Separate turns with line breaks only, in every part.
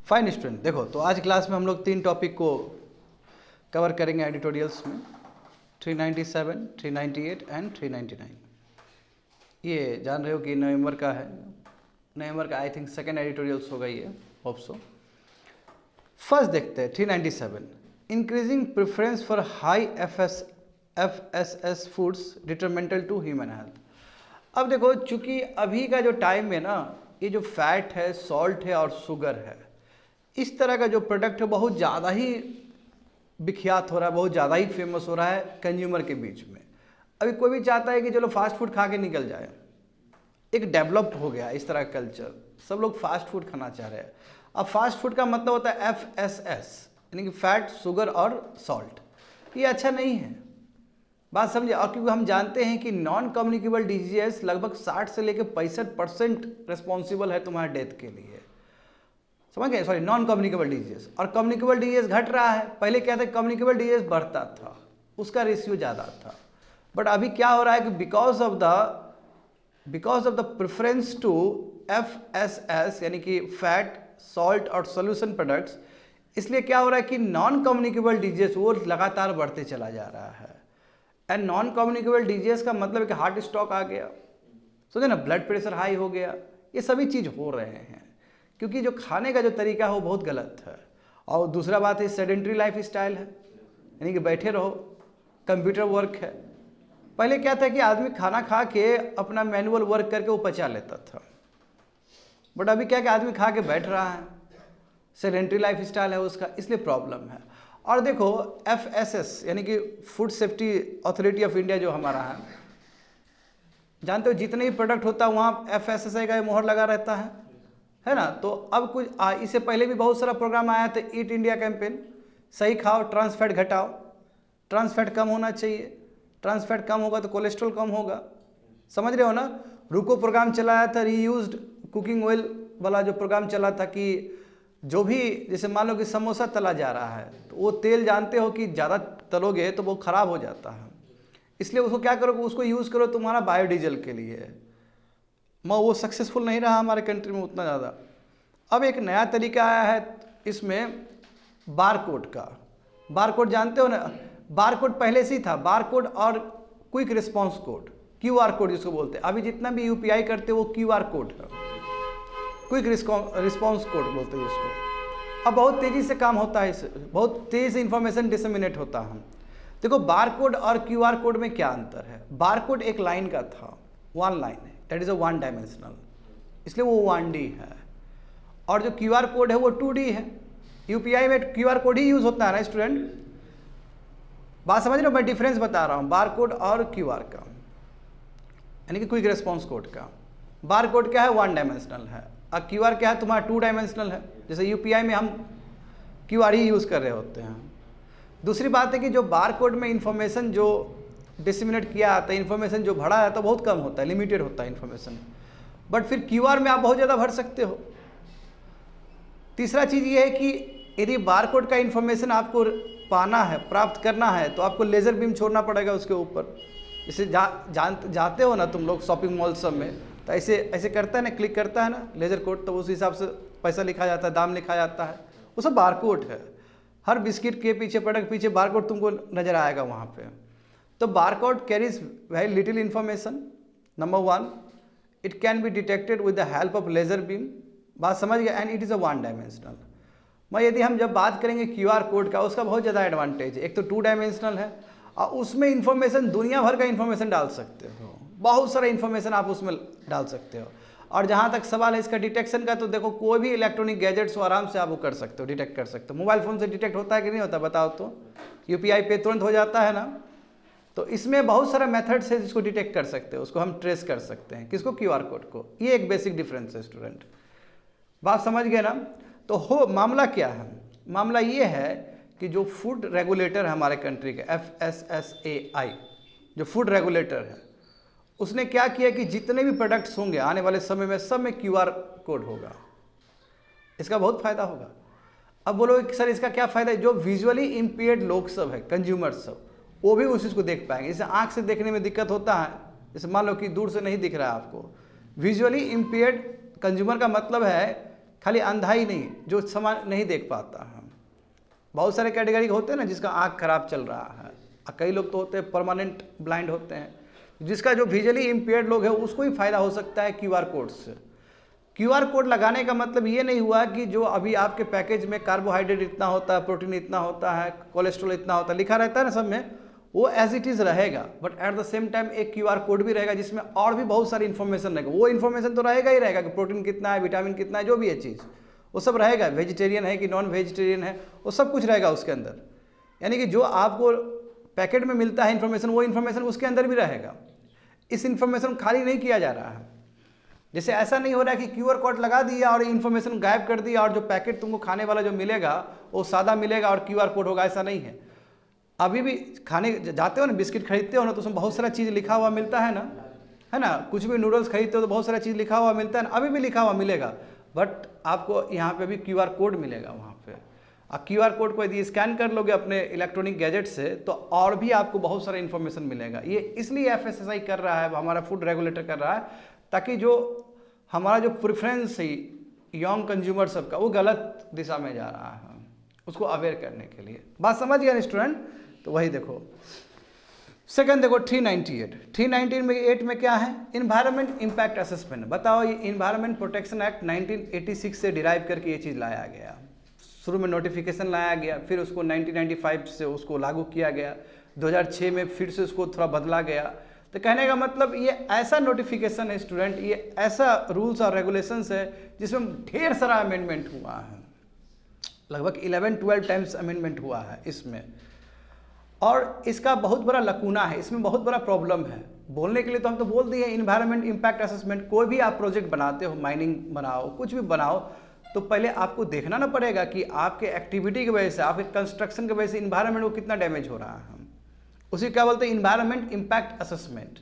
Fine student, देखो तो आज क्लास में हम लोग 3 टॉपिक को कवर करेंगे एडिटोरियल्स में, 397, 398 एंड 399। ये जान रहे हो कि नवंबर का है, नवंबर का आई थिंक सेकेंड एडिटोरियल्स होगा ये, होप सो। फर्स्ट देखते हैं 397, increasing preference for high FSS foods detrimental to human health. अब देखो, चूंकि अभी का जो टाइम है ना, ये जो फैट है, सॉल्ट है और शुगर है, इस तरह का जो प्रोडक्ट है बहुत ज़्यादा ही विख्यात हो रहा है, बहुत ज़्यादा ही फेमस हो रहा है कंज्यूमर के बीच में। अभी कोई भी चाहता है कि चलो फास्ट फूड खा के निकल जाए, एक डेवलप्ड हो गया इस तरह का कल्चर, सब लोग फास्ट फूड खाना चाह रहे हैं। अब फास्ट फूड का मतलब होता है FSS, यानी कि फैट, शुगर और सॉल्ट। ये अच्छा नहीं है, बात समझे। और क्योंकि हम जानते हैं कि नॉन कम्युनिकेबल डिजीज लगभग 60 से लेकर 65% रिस्पॉन्सिबल है तुम्हारे डेथ के लिए, समझ गए। सॉरी, नॉन कम्युनिकेबल डिजीज, और कम्युनिकेबल डिजीज घट रहा है। पहले क्या था, कम्युनिकेबल डिजीज बढ़ता था, उसका रेशियो ज़्यादा था। बट अभी क्या हो रहा है कि because of the preference to FSS, यानी कि फैट, सॉल्ट और सोल्यूशन प्रोडक्ट्स, इसलिए क्या हो रहा है कि नॉन कम्युनिकेबल डिजीज वो लगातार बढ़ते चला जा रहा है। एंड नॉन कम्युनिकेबल डिजीज का मतलब है कि हार्ट स्ट्रोक आ गया, समझे ना, ब्लड प्रेशर हाई हो गया, ये सभी चीज़ हो रहे हैं क्योंकि जो खाने का जो तरीका है वो बहुत गलत है। और दूसरा बात है सेडेंट्री लाइफ स्टाइल है, यानी कि बैठे रहो, कंप्यूटर वर्क है। पहले क्या था कि आदमी खाना खा के अपना मैनुअल वर्क करके वो पचा लेता था, बट अभी क्या कि आदमी खा के बैठ रहा है, सेडेंट्री लाइफ स्टाइल है उसका, इसलिए प्रॉब्लम है। और देखो FSS यानी कि food safety authority of India जो हमारा है, जानते हो जितने भी प्रोडक्ट होता है वहाँ FSSAI का मोहर लगा रहता है ना। तो अब कुछ इससे पहले भी बहुत सारा प्रोग्राम आया था, ईट इंडिया कैंपेन, सही खाओ, ट्रांस फैट घटाओ, ट्रांस फैट कम होना चाहिए, ट्रांस फैट कम होगा तो कोलेस्ट्रॉल कम होगा, समझ रहे हो ना। रुको प्रोग्राम चलाया था, रीयूज्ड कुकिंग ऑयल वाला जो प्रोग्राम चला था कि जो भी, जैसे मान लो कि समोसा तला जा रहा है तो वो तेल जानते हो कि ज़्यादा तलोगे तो वो ख़राब हो जाता है, इसलिए उसको क्या करो, उसको यूज़ करो तुम्हारा बायोडीजल के लिए। मैं वो सक्सेसफुल नहीं रहा हमारे कंट्री में उतना ज़्यादा। अब एक नया तरीका आया है इसमें, बारकोड का। बारकोड जानते हो ना, बारकोड पहले से ही था, बारकोड और quick response code, QR code जिसको बोलते हैं। अभी जितना भी UPI करते हो वो QR कोड है, क्विक रिस्पॉन्स कोड बोलते हैं इसको। अब बहुत तेज़ी से काम होता है, इससे बहुत तेज़ी से इंफॉर्मेशन डिसमिनेट होता है। देखो बारकोड और QR कोड में क्या अंतर है। बारकोड एक लाइन का था, 1 लाइन है, दैट इज़ अ 1 डायमेंशनल, इसलिए वो 1D है। और जो QR कोड है वो 2D है। UPI में QR कोड ही यूज़ होता है ना स्टूडेंट, बात समझ रहे हो, मैं डिफरेंस बता रहा हूँ बारकोड और QR का, यानी कि क्विक रिस्पॉन्स कोड का। बारकोड क्या है, 1 डायमेंशनल है, और QR क्या है तुम्हारा 2 डायमेंशनल है। जैसे UPI में हम QR ही यूज़ कर रहे होते हैं। दूसरी बात है कि जो बारकोड में इंफॉर्मेशन जो डिसमिनेट किया आता है, इंफॉर्मेशन जो भरा है तो बहुत कम होता है, लिमिटेड होता है इंफॉर्मेशन, बट फिर QR में आप बहुत ज़्यादा भर सकते हो। तीसरा चीज़ ये है कि यदि बारकोड का इंफॉर्मेशन आपको पाना है, प्राप्त करना है, तो आपको लेज़र बीम छोड़ना पड़ेगा उसके ऊपर। जैसे जाते हो ना तुम लोग शॉपिंग मॉल सब में, तो ऐसे ऐसे करता है ना, क्लिक करता है ना लेज़र कोड, तो उस हिसाब से पैसा लिखा जाता है, दाम लिखा जाता है, वो सब बारकोड है। हर बिस्किट के पीछे, प्रोडक्ट पीछे बारकोड तुमको नज़र आएगा वहाँ पे। तो barcode carries very little information. Number 1, it can be detected with the help of laser beam, बात समझ गया, and it is a 1 dimensional. मैं यदि हम जब बात करेंगे QR कोड का, उसका बहुत ज़्यादा एडवांटेज है। एक तो 2 डायमेंशनल है, और उसमें इंफॉर्मेशन दुनिया भर का इंफॉर्मेशन डाल सकते हो, बहुत सारा इंफॉर्मेशन आप उसमें डाल सकते हो। और जहाँ तक सवाल है इसका डिटेक्शन का, तो देखो कोई भी इलेक्ट्रॉनिक गैजेट्स हो आराम से आप वो कर सकते हो, डिटेक्ट कर सकते हो। मोबाइल फ़ोन से डिटेक्ट होता है कि नहीं होता, बताओ तो। UPI पे तुरंत हो जाता है ना। तो इसमें बहुत सारा मेथड्स है जिसको डिटेक्ट कर सकते हो, उसको हम ट्रेस कर सकते हैं, किसको, QR कोड को। ये एक बेसिक डिफरेंस है स्टूडेंट, बात समझ गए ना। तो हो मामला क्या है, मामला ये है कि जो फूड रेगुलेटर है हमारे कंट्री के, FSSAI जो फूड रेगुलेटर है, उसने क्या किया कि जितने भी प्रोडक्ट्स होंगे आने वाले समय में, सब में QR कोड होगा। इसका बहुत फ़ायदा होगा। अब बोलो कि सर इसका क्या फ़ायदा है, जो विजुअली इम्पेयर्ड लोग सब है, कंज्यूमर्स सब, वो भी उस चीज़ को देख पाएंगे। जैसे आँख से देखने में दिक्कत होता है, जैसे मान लो कि दूर से नहीं दिख रहा है आपको, विजुअली इम्पेयर्ड कंज्यूमर का मतलब है खाली अंधा ही नहीं, जो समान नहीं देख पाता है। बहुत सारे कैटेगरी होते हैं ना जिसका आँख खराब चल रहा है, कई लोग तो होते हैं परमानेंट ब्लाइंड होते हैं। जिसका जो विजुअली इम्पेयर्ड लोग है उसको ही फायदा हो सकता है क्यूआर कोड से। क्यूआर कोड लगाने का मतलब ये नहीं हुआ कि जो अभी आपके पैकेज में कार्बोहाइड्रेट इतना होता है, प्रोटीन इतना होता है, कोलेस्ट्रॉल इतना होता है, लिखा रहता है ना सब में, वो एज इट इज़ रहेगा, but at the same time एक क्यूआर कोड भी रहेगा जिसमें और भी बहुत सारी इन्फॉर्मेशन रहेगा। वो इन्फॉर्मेशन तो रहेगा ही रहेगा कि प्रोटीन कितना है, विटामिन कितना है, जो भी है चीज़ वो सब रहेगा। वेजिटेरियन है कि नॉन वेजिटेरियन है, वो सब कुछ रहेगा उसके अंदर। यानी कि जो आपको पैकेट में मिलता है इन्फॉर्मेशन, वो इन्फॉर्मेशन उसके अंदर भी रहेगा। इस इन्फॉर्मेशन खाली नहीं किया जा रहा है। जैसे ऐसा नहीं हो रहा है कि क्यूआर कोड लगा दिया और इन्फॉर्मेशन गायब कर दिया और जो पैकेट तुमको खाने वाला जो मिलेगा वो सादा मिलेगा और क्यूआर कोड होगा, ऐसा नहीं है। अभी भी खाने जाते हो ना, बिस्किट खरीदते हो ना, तो उसमें बहुत सारा चीज़ लिखा हुआ मिलता है ना, कुछ भी नूडल्स खरीदते हो तो बहुत सारा चीज़ लिखा हुआ मिलता है ना, अभी भी लिखा हुआ मिलेगा, बट आपको यहाँ पे भी क्यूआर कोड मिलेगा वहाँ पे। आप क्यूआर कोड को यदि स्कैन कर लोगे अपने इलेक्ट्रॉनिक गैजेट से तो और भी आपको बहुत सारा इन्फॉर्मेशन मिलेगा। ये इसलिए FSSAI कर रहा है, हमारा फूड रेगुलेटर कर रहा है, ताकि जो हमारा जो प्रेफरेंस है यंग कंज्यूमर सबका वो गलत दिशा में जा रहा है, उसको अवेयर करने के लिए। बात समझ गया स्टूडेंट? तो वही देखो सेकंड, देखो 398 में क्या है, इन्वायरमेंट इम्पैक्ट असेसमेंट। बताओ, ये इन्वायरमेंट प्रोटेक्शन एक्ट 1986 से डिराइव करके ये चीज़ लाया गया। शुरू में नोटिफिकेशन लाया गया, फिर उसको 1995 से उसको लागू किया गया, 2006 में फिर से उसको थोड़ा बदला गया। तो कहने का मतलब ये ऐसा नोटिफिकेशन है स्टूडेंट, ये ऐसा रूल्स और रेगुलेशंस है जिसमें ढेर सारा अमेंडमेंट हुआ है, लगभग 11-12 टाइम्स अमेंडमेंट हुआ है इसमें। और इसका बहुत बड़ा लकूना है, इसमें बहुत बड़ा प्रॉब्लम है। बोलने के लिए तो हम तो बोल दिए इन्वायरमेंट इम्पैक्ट असेसमेंट। कोई भी आप प्रोजेक्ट बनाते हो, माइनिंग बनाओ, कुछ भी बनाओ, तो पहले आपको देखना ना पड़ेगा कि आपके एक्टिविटी की वजह से, आपके कंस्ट्रक्शन की वजह से इन्वायरमेंट को कितना डैमेज हो रहा है। उसी क्या बोलते हैं, इन्वायरमेंट इम्पैक्ट असेसमेंट,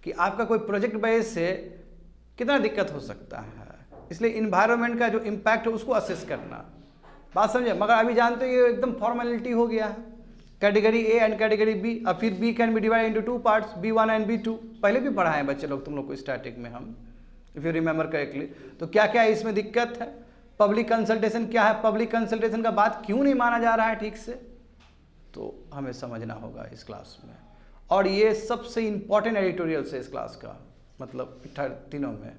कि आपका कोई प्रोजेक्ट वजह से कितना दिक्कत हो सकता है। इसलिए इन्वायरमेंट का जो इम्पैक्ट है उसको असेस करना। बात समझे? मगर अभी जानते हो ये एकदम फॉर्मेलिटी हो गया है, category A and category B. अब फिर B can be divide into 2 parts, B1 and B2। पहले भी पढ़ा है बच्चे लोग, तुम लोग को स्टैटिक में हम, इफ यू रिमेंबर करेक्टली। तो क्या क्या इसमें दिक्कत है, पब्लिक कंसल्टेशन क्या है, पब्लिक कंसल्टेशन का बात क्यों नहीं माना जा रहा है ठीक से, तो हमें समझना होगा इस क्लास में। और ये सबसे इम्पॉर्टेंट एडिटोरियल है इस क्लास का, मतलब तीनों में।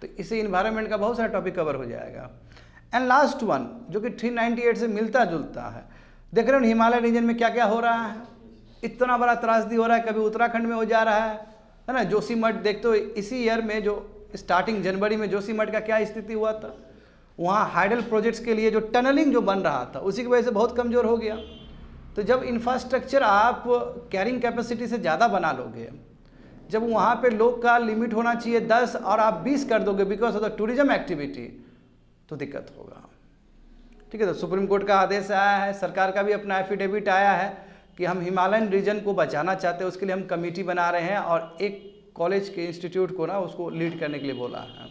तो इसे इन्वायरमेंट का बहुत सारा टॉपिक कवर हो जाएगा। एंड लास्ट वन जो कि 398 से मिलता जुलता है, देख रहे हो हिमालय रीजन में क्या क्या हो रहा है। इतना बड़ा त्रासदी हो रहा है, कभी उत्तराखंड में हो जा रहा है ना। जोशीमठ देखते हो, इसी ईयर में जो स्टार्टिंग जनवरी में जोशीमठ का क्या स्थिति हुआ था, वहाँ हाइडल प्रोजेक्ट्स के लिए जो टनलिंग जो बन रहा था उसी की वजह से बहुत कमज़ोर हो गया। तो जब इंफ्रास्ट्रक्चर आप कैरिंग कैपेसिटी से ज़्यादा बना लोगे, जब वहाँ पे लोग का लिमिट होना चाहिए 10 और आप 20 कर दोगे because of the tourism activity, तो दिक्कत होगा। ठीक है, तो सुप्रीम कोर्ट का आदेश आया है, सरकार का भी अपना एफिडेविट आया है कि हम हिमालयन रीजन को बचाना चाहते हैं, उसके लिए हम कमेटी बना रहे हैं और एक कॉलेज के इंस्टीट्यूट को ना उसको लीड करने के लिए बोला है।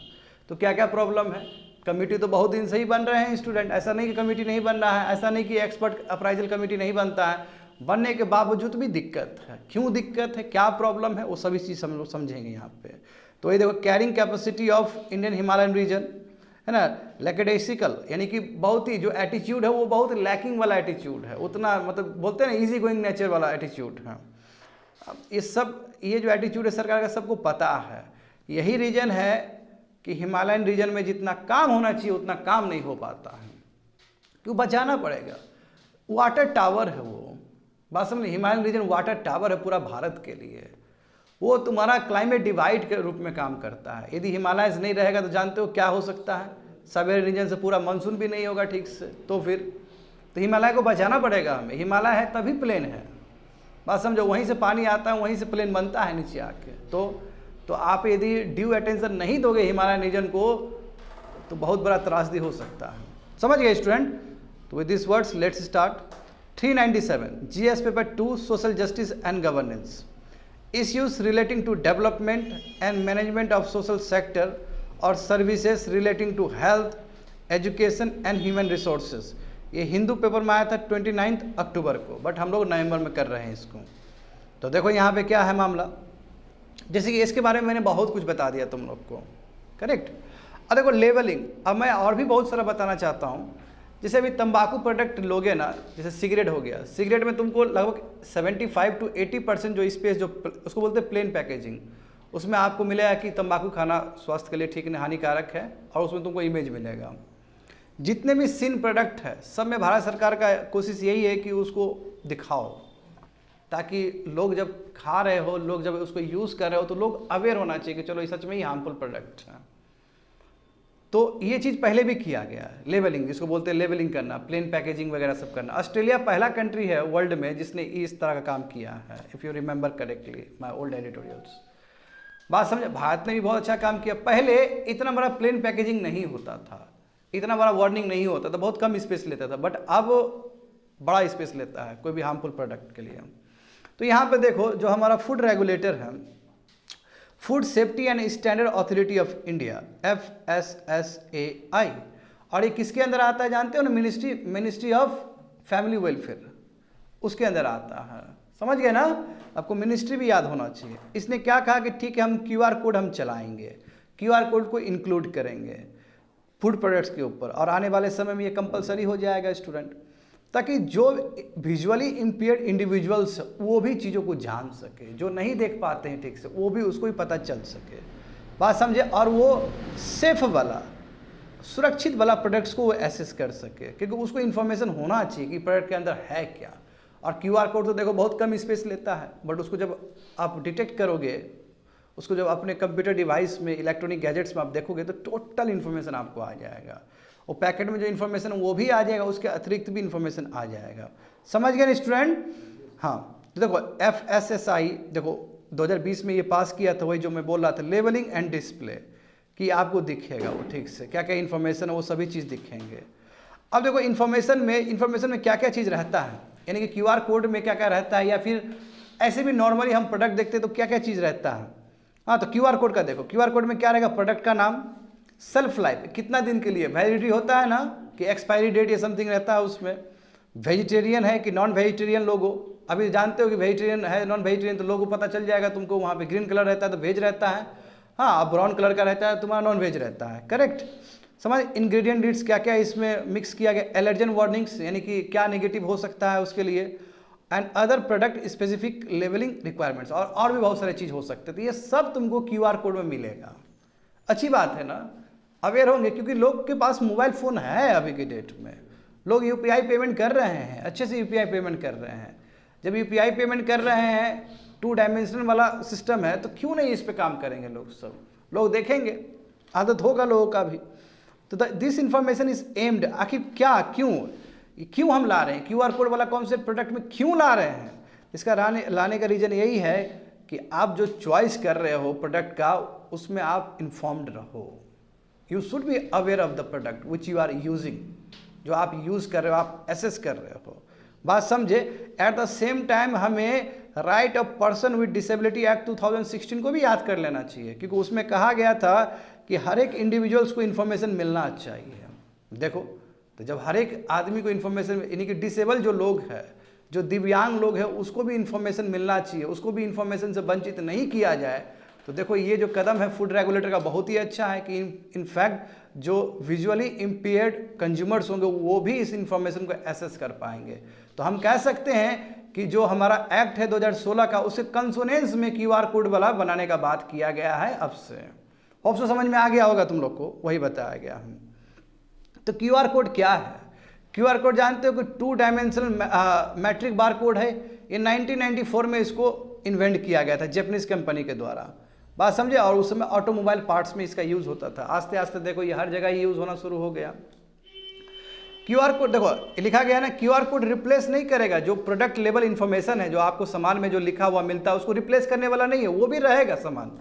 तो क्या क्या प्रॉब्लम है, कमेटी तो बहुत दिन से ही बन रहे हैं स्टूडेंट, ऐसा नहीं कि कमेटी नहीं बन रहा है, ऐसा नहीं कि एक्सपर्ट अप्राइजल कमेटी नहीं बनता है, बनने के बावजूद भी दिक्कत है। क्यों दिक्कत है, क्या प्रॉब्लम है, वो सभी चीज़ हम लोग समझेंगे यहाँ पे। तो ये देखो, carrying capacity of Indian Himalayan region है ना, लैकेडेसिकल, यानी कि बहुत ही जो एटीट्यूड है वो बहुत लैकिंग वाला एटीट्यूड है, उतना मतलब बोलते हैं ना इजी गोइंग नेचर वाला एटीट्यूड है। ये जो एटीट्यूड है सरकार का सबको पता है। यही रीजन है कि हिमालयन रीजन में जितना काम होना चाहिए उतना काम नहीं हो पाता है, क्यों बचाना पड़ेगा। वाटर टावर है वो, बात समझ, हिमालयन रीजन वाटर टावर है पूरा भारत के लिए। वो तुम्हारा क्लाइमेट डिवाइड के रूप में काम करता है। यदि हिमालयस नहीं रहेगा तो जानते हो क्या हो सकता है, साइबेरियन रीजन से पूरा मानसून भी नहीं होगा ठीक से। तो फिर तो हिमालय को बचाना पड़ेगा हमें। हिमालय है तभी प्लेन है, बात समझो, वहीं से पानी आता है, वहीं से प्लेन बनता है नीचे आके। तो आप यदि ड्यू अटेंशन नहीं दोगे हिमालयन रीजन को तो बहुत बड़ा त्रासदी हो सकता है। समझ गए स्टूडेंट? तो with this words let's start. 397 GS paper 2 social justice and governance, issues relating to development and management of social sector और services relating to health, education and human resources। ये हिंदू पेपर में आया था 29 अक्टूबर को, बट हम लोग नवंबर में कर रहे हैं इसको। तो देखो यहाँ पे क्या है मामला, जैसे कि इसके बारे में मैंने बहुत कुछ बता दिया तुम लोग को, करेक्ट। अब देखो लेवलिंग, अब मैं और भी बहुत सारा बताना चाहता हूँ। जैसे अभी तंबाकू प्रोडक्ट लोगे ना, जैसे सिगरेट हो गया, सिगरेट में तुमको लगभग 75 to 80% जो स्पेस, जो उसको बोलते हैं प्लेन पैकेजिंग, उसमें आपको मिलेगा कि तंबाकू खाना स्वास्थ्य के लिए ठीक नहीं, हानिकारक है, और उसमें तुमको इमेज मिलेगा। जितने भी सिन प्रोडक्ट है सब में भारत सरकार का कोशिश यही है कि उसको दिखाओ, ताकि लोग जब खा रहे हो, लोग जब उसको यूज़ कर रहे हो, तो लोग अवेयर होना चाहिए कि चलो ये सच में ही हार्मफुल प्रोडक्ट है। तो ये चीज़ पहले भी किया गया है, लेवलिंग जिसको बोलते हैं, लेवलिंग करना, प्लेन पैकेजिंग वगैरह सब करना। ऑस्ट्रेलिया पहला कंट्री है वर्ल्ड में जिसने इस तरह का काम किया है, if you remember correctly my old editorials. बात समझे, भारत ने भी बहुत अच्छा काम किया। पहले इतना बड़ा प्लेन पैकेजिंग नहीं होता था, इतना बड़ा वार्निंग नहीं होता था, बहुत कम स्पेस लेता था, बट अब बड़ा स्पेस लेता है कोई भी हार्मफुल प्रोडक्ट के लिए। तो यहाँ पे देखो, जो हमारा फूड रेगुलेटर है, food safety and standard authority of India, FSSAI, और ये किसके अंदर आता है जानते हो ना? मिनिस्ट्री ऑफ फैमिली वेलफेयर, उसके अंदर आता है। समझ गए ना? आपको मिनिस्ट्री भी याद होना चाहिए। इसने क्या कहा कि ठीक है, हम QR कोड हम चलाएंगे, QR कोड को इंक्लूड करेंगे फूड प्रोडक्ट्स के ऊपर, और आने वाले समय में ये कंपलसरी हो जाएगा स्टूडेंट, ताकि जो विजुअली इम्पेयर्ड इंडिविजुअल्स वो भी चीज़ों को जान सके, जो नहीं देख पाते हैं ठीक से वो भी उसको ही पता चल सके। बात समझे? और वो सेफ वाला, सुरक्षित वाला प्रोडक्ट्स को वो एसेस कर सके, क्योंकि उसको इन्फॉर्मेशन होना चाहिए कि प्रोडक्ट के अंदर है क्या। और QR कोड तो देखो बहुत कम स्पेस लेता है, बट उसको जब आप डिटेक्ट करोगे, उसको जब अपने कंप्यूटर डिवाइस में, इलेक्ट्रॉनिक गैजेट्स में आप देखोगे, तो टोटल इन्फॉर्मेशन आपको आ जाएगा। वो पैकेट में जो इन्फॉर्मेशन वो भी आ जाएगा, उसके अतिरिक्त भी इन्फॉर्मेशन आ जाएगा। समझ गए ना स्टूडेंट? हाँ, तो देखो FSSAI देखो 2020 में ये पास किया था, वही जो मैं बोल रहा था, लेवलिंग एंड डिस्प्ले, कि आपको दिखेगा वो ठीक से क्या क्या इन्फॉर्मेशन है, वो सभी चीज़ दिखेंगे। अब देखो इन्फॉर्मेशन में क्या क्या चीज़ रहता है, यानी कि QR कोड में क्या क्या रहता है, या फिर ऐसे भी नॉर्मली हम प्रोडक्ट देखते हैं तो क्या क्या चीज़ रहता है। हाँ, तो QR कोड का देखो, QR कोड में क्या रहेगा? प्रोडक्ट का नाम, सेल्फ लाइफ, कितना दिन के लिए, वैलिडिटी होता है ना, कि एक्सपायरी डेट या समथिंग रहता है उसमें, वेजिटेरियन है कि नॉन वेजिटेरियन लोगो, अभी जानते हो कि वेजिटेरियन है नॉन वेजिटेरियन, तो लोगों को पता चल जाएगा तुमको। वहाँ पे ग्रीन कलर रहता है तो वेज रहता है, हाँ, ब्राउन कलर का रहता है तुम्हारा नॉन वेज रहता है, करेक्ट। समझ? इंग्रेडिएंट लिस्ट क्या क्या इसमें मिक्स किया गया, एलर्जन वार्निंग्स, यानी कि क्या नेगेटिव हो सकता है उसके लिए, and other product specific labelling requirements, और भी बहुत सारे चीज़ हो सकते हैं। तो ये सब तुमको QR कोड में मिलेगा। अच्छी बात है ना? अवेयर होंगे, क्योंकि लोग के पास मोबाइल फ़ोन है अभी के डेट में, लोग UPI पेमेंट कर रहे हैं, अच्छे से UPI पेमेंट कर रहे हैं। जब UPI पेमेंट कर रहे हैं, 2 डायमेंशनल वाला सिस्टम है, तो क्यों नहीं इस पे काम करेंगे लोग? सब लोग देखेंगे, आदत होगा लोगों का भी। तो दिस इंफॉर्मेशन इज एम्ड, आखिर क्या, क्यों हम ला रहे हैं QR कोड वाला कॉन्सेप्ट प्रोडक्ट में, क्यों ला रहे हैं? इसका लाने का रीज़न यही है कि आप जो चॉइस कर रहे हो प्रोडक्ट का, उसमें आप इन्फॉर्म्ड रहो। You should be aware of the product which you are using, जो आप यूज़ कर रहे हो, आप एसेस कर रहे हो। बात समझे? एट द सेम टाइम हमें right of person with disability act 2016 को भी याद कर लेना चाहिए, क्योंकि उसमें कहा गया था कि हर एक इंडिविजुअल्स को इन्फॉर्मेशन मिलना चाहिए। देखो, तो जब हर एक आदमी को इन्फॉर्मेशन, यानी कि डिसेबल जो लोग हैं, जो दिव्यांग लोग हैं, उसको भी इन्फॉर्मेशन मिलना चाहिए, उसको भी इन्फॉर्मेशन से वंचित नहीं किया जाए। तो देखो ये जो कदम है फूड रेगुलेटर का बहुत ही अच्छा है कि इनफैक्ट जो विजुअली इम्पेयर्ड कंज्यूमर्स होंगे वो भी इस इंफॉर्मेशन को एसेस कर पाएंगे। तो हम कह सकते हैं कि जो हमारा एक्ट है 2016 का, उसके कंसोनेंस में QR कोड वाला बनाने का बात किया गया है अब से। होप सो समझ में आ गया होगा तुम लोग को, वही बताया गया है। तो QR कोड क्या है? QR कोड जानते हो कि 2 डायमेंशनल मैट्रिक बार कोड है। ये 1994 में इसको इन्वेंट किया गया था जापानीज कंपनी के द्वारा। बात समझे? और उस समय ऑटोमोबाइल पार्ट्स में इसका यूज़ होता था। आस्ते आस्ते देखो ये हर जगह यूज़ होना शुरू हो गया। QR कोड देखो लिखा गया ना, QR कोड रिप्लेस नहीं करेगा जो प्रोडक्ट लेवल इन्फॉर्मेशन है, जो आपको सामान में जो लिखा हुआ मिलता है उसको रिप्लेस करने वाला नहीं है, वो भी रहेगा सामान।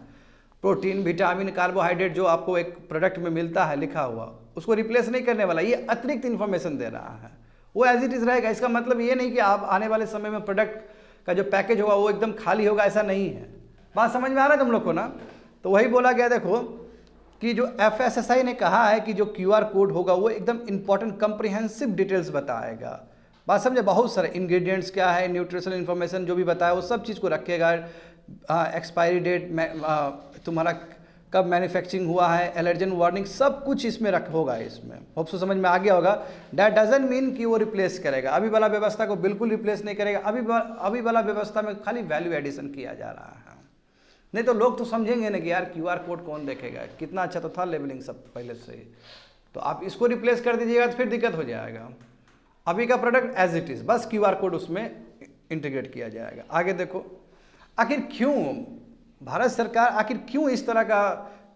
प्रोटीन, विटामिन, कार्बोहाइड्रेट जो आपको एक प्रोडक्ट में मिलता है लिखा हुआ, उसको रिप्लेस नहीं करने वाला, ये अतिरिक्त इन्फॉर्मेशन दे रहा है, वो एज इट इज़ रहेगा। इसका मतलब ये नहीं कि आप आने वाले समय में प्रोडक्ट का जो पैकेज होगा वो एकदम खाली होगा, ऐसा नहीं है। बात समझ में आ रहा है तुम लोग को ना? तो वही बोला गया देखो कि जो FSSAI ने कहा है कि जो QR कोड होगा वो एकदम इंपॉर्टेंट कम्प्रिहेंसिव डिटेल्स बताएगा। बात समझे? बहुत सारे इंग्रेडिएंट्स क्या है, न्यूट्रिशनल इन्फॉर्मेशन जो भी बताया वो सब चीज़ को रखेगा। एक्सपायरी डेट, तुम्हारा कब मैन्युफैक्चरिंग हुआ है, एलर्जन वार्निंग, सब कुछ इसमें होगा। इसमें होप सो समझ में आ गया होगा। दैट डजंट मीन कि वो रिप्लेस करेगा, अभी वाला व्यवस्था को बिल्कुल रिप्लेस नहीं करेगा। अभी वाला व्यवस्था में खाली वैल्यू एडिशन किया जा रहा है। नहीं तो लोग तो समझेंगे ना कि यार QR कोड कौन देखेगा, कितना अच्छा तो था लेबलिंग सब पहले से ही। तो आप इसको रिप्लेस कर दीजिएगा तो फिर दिक्कत हो जाएगा। अभी का प्रोडक्ट एज इट इज़, बस QR कोड उसमें इंटीग्रेट किया जाएगा। आगे देखो, आखिर क्यों भारत सरकार आखिर क्यों इस तरह का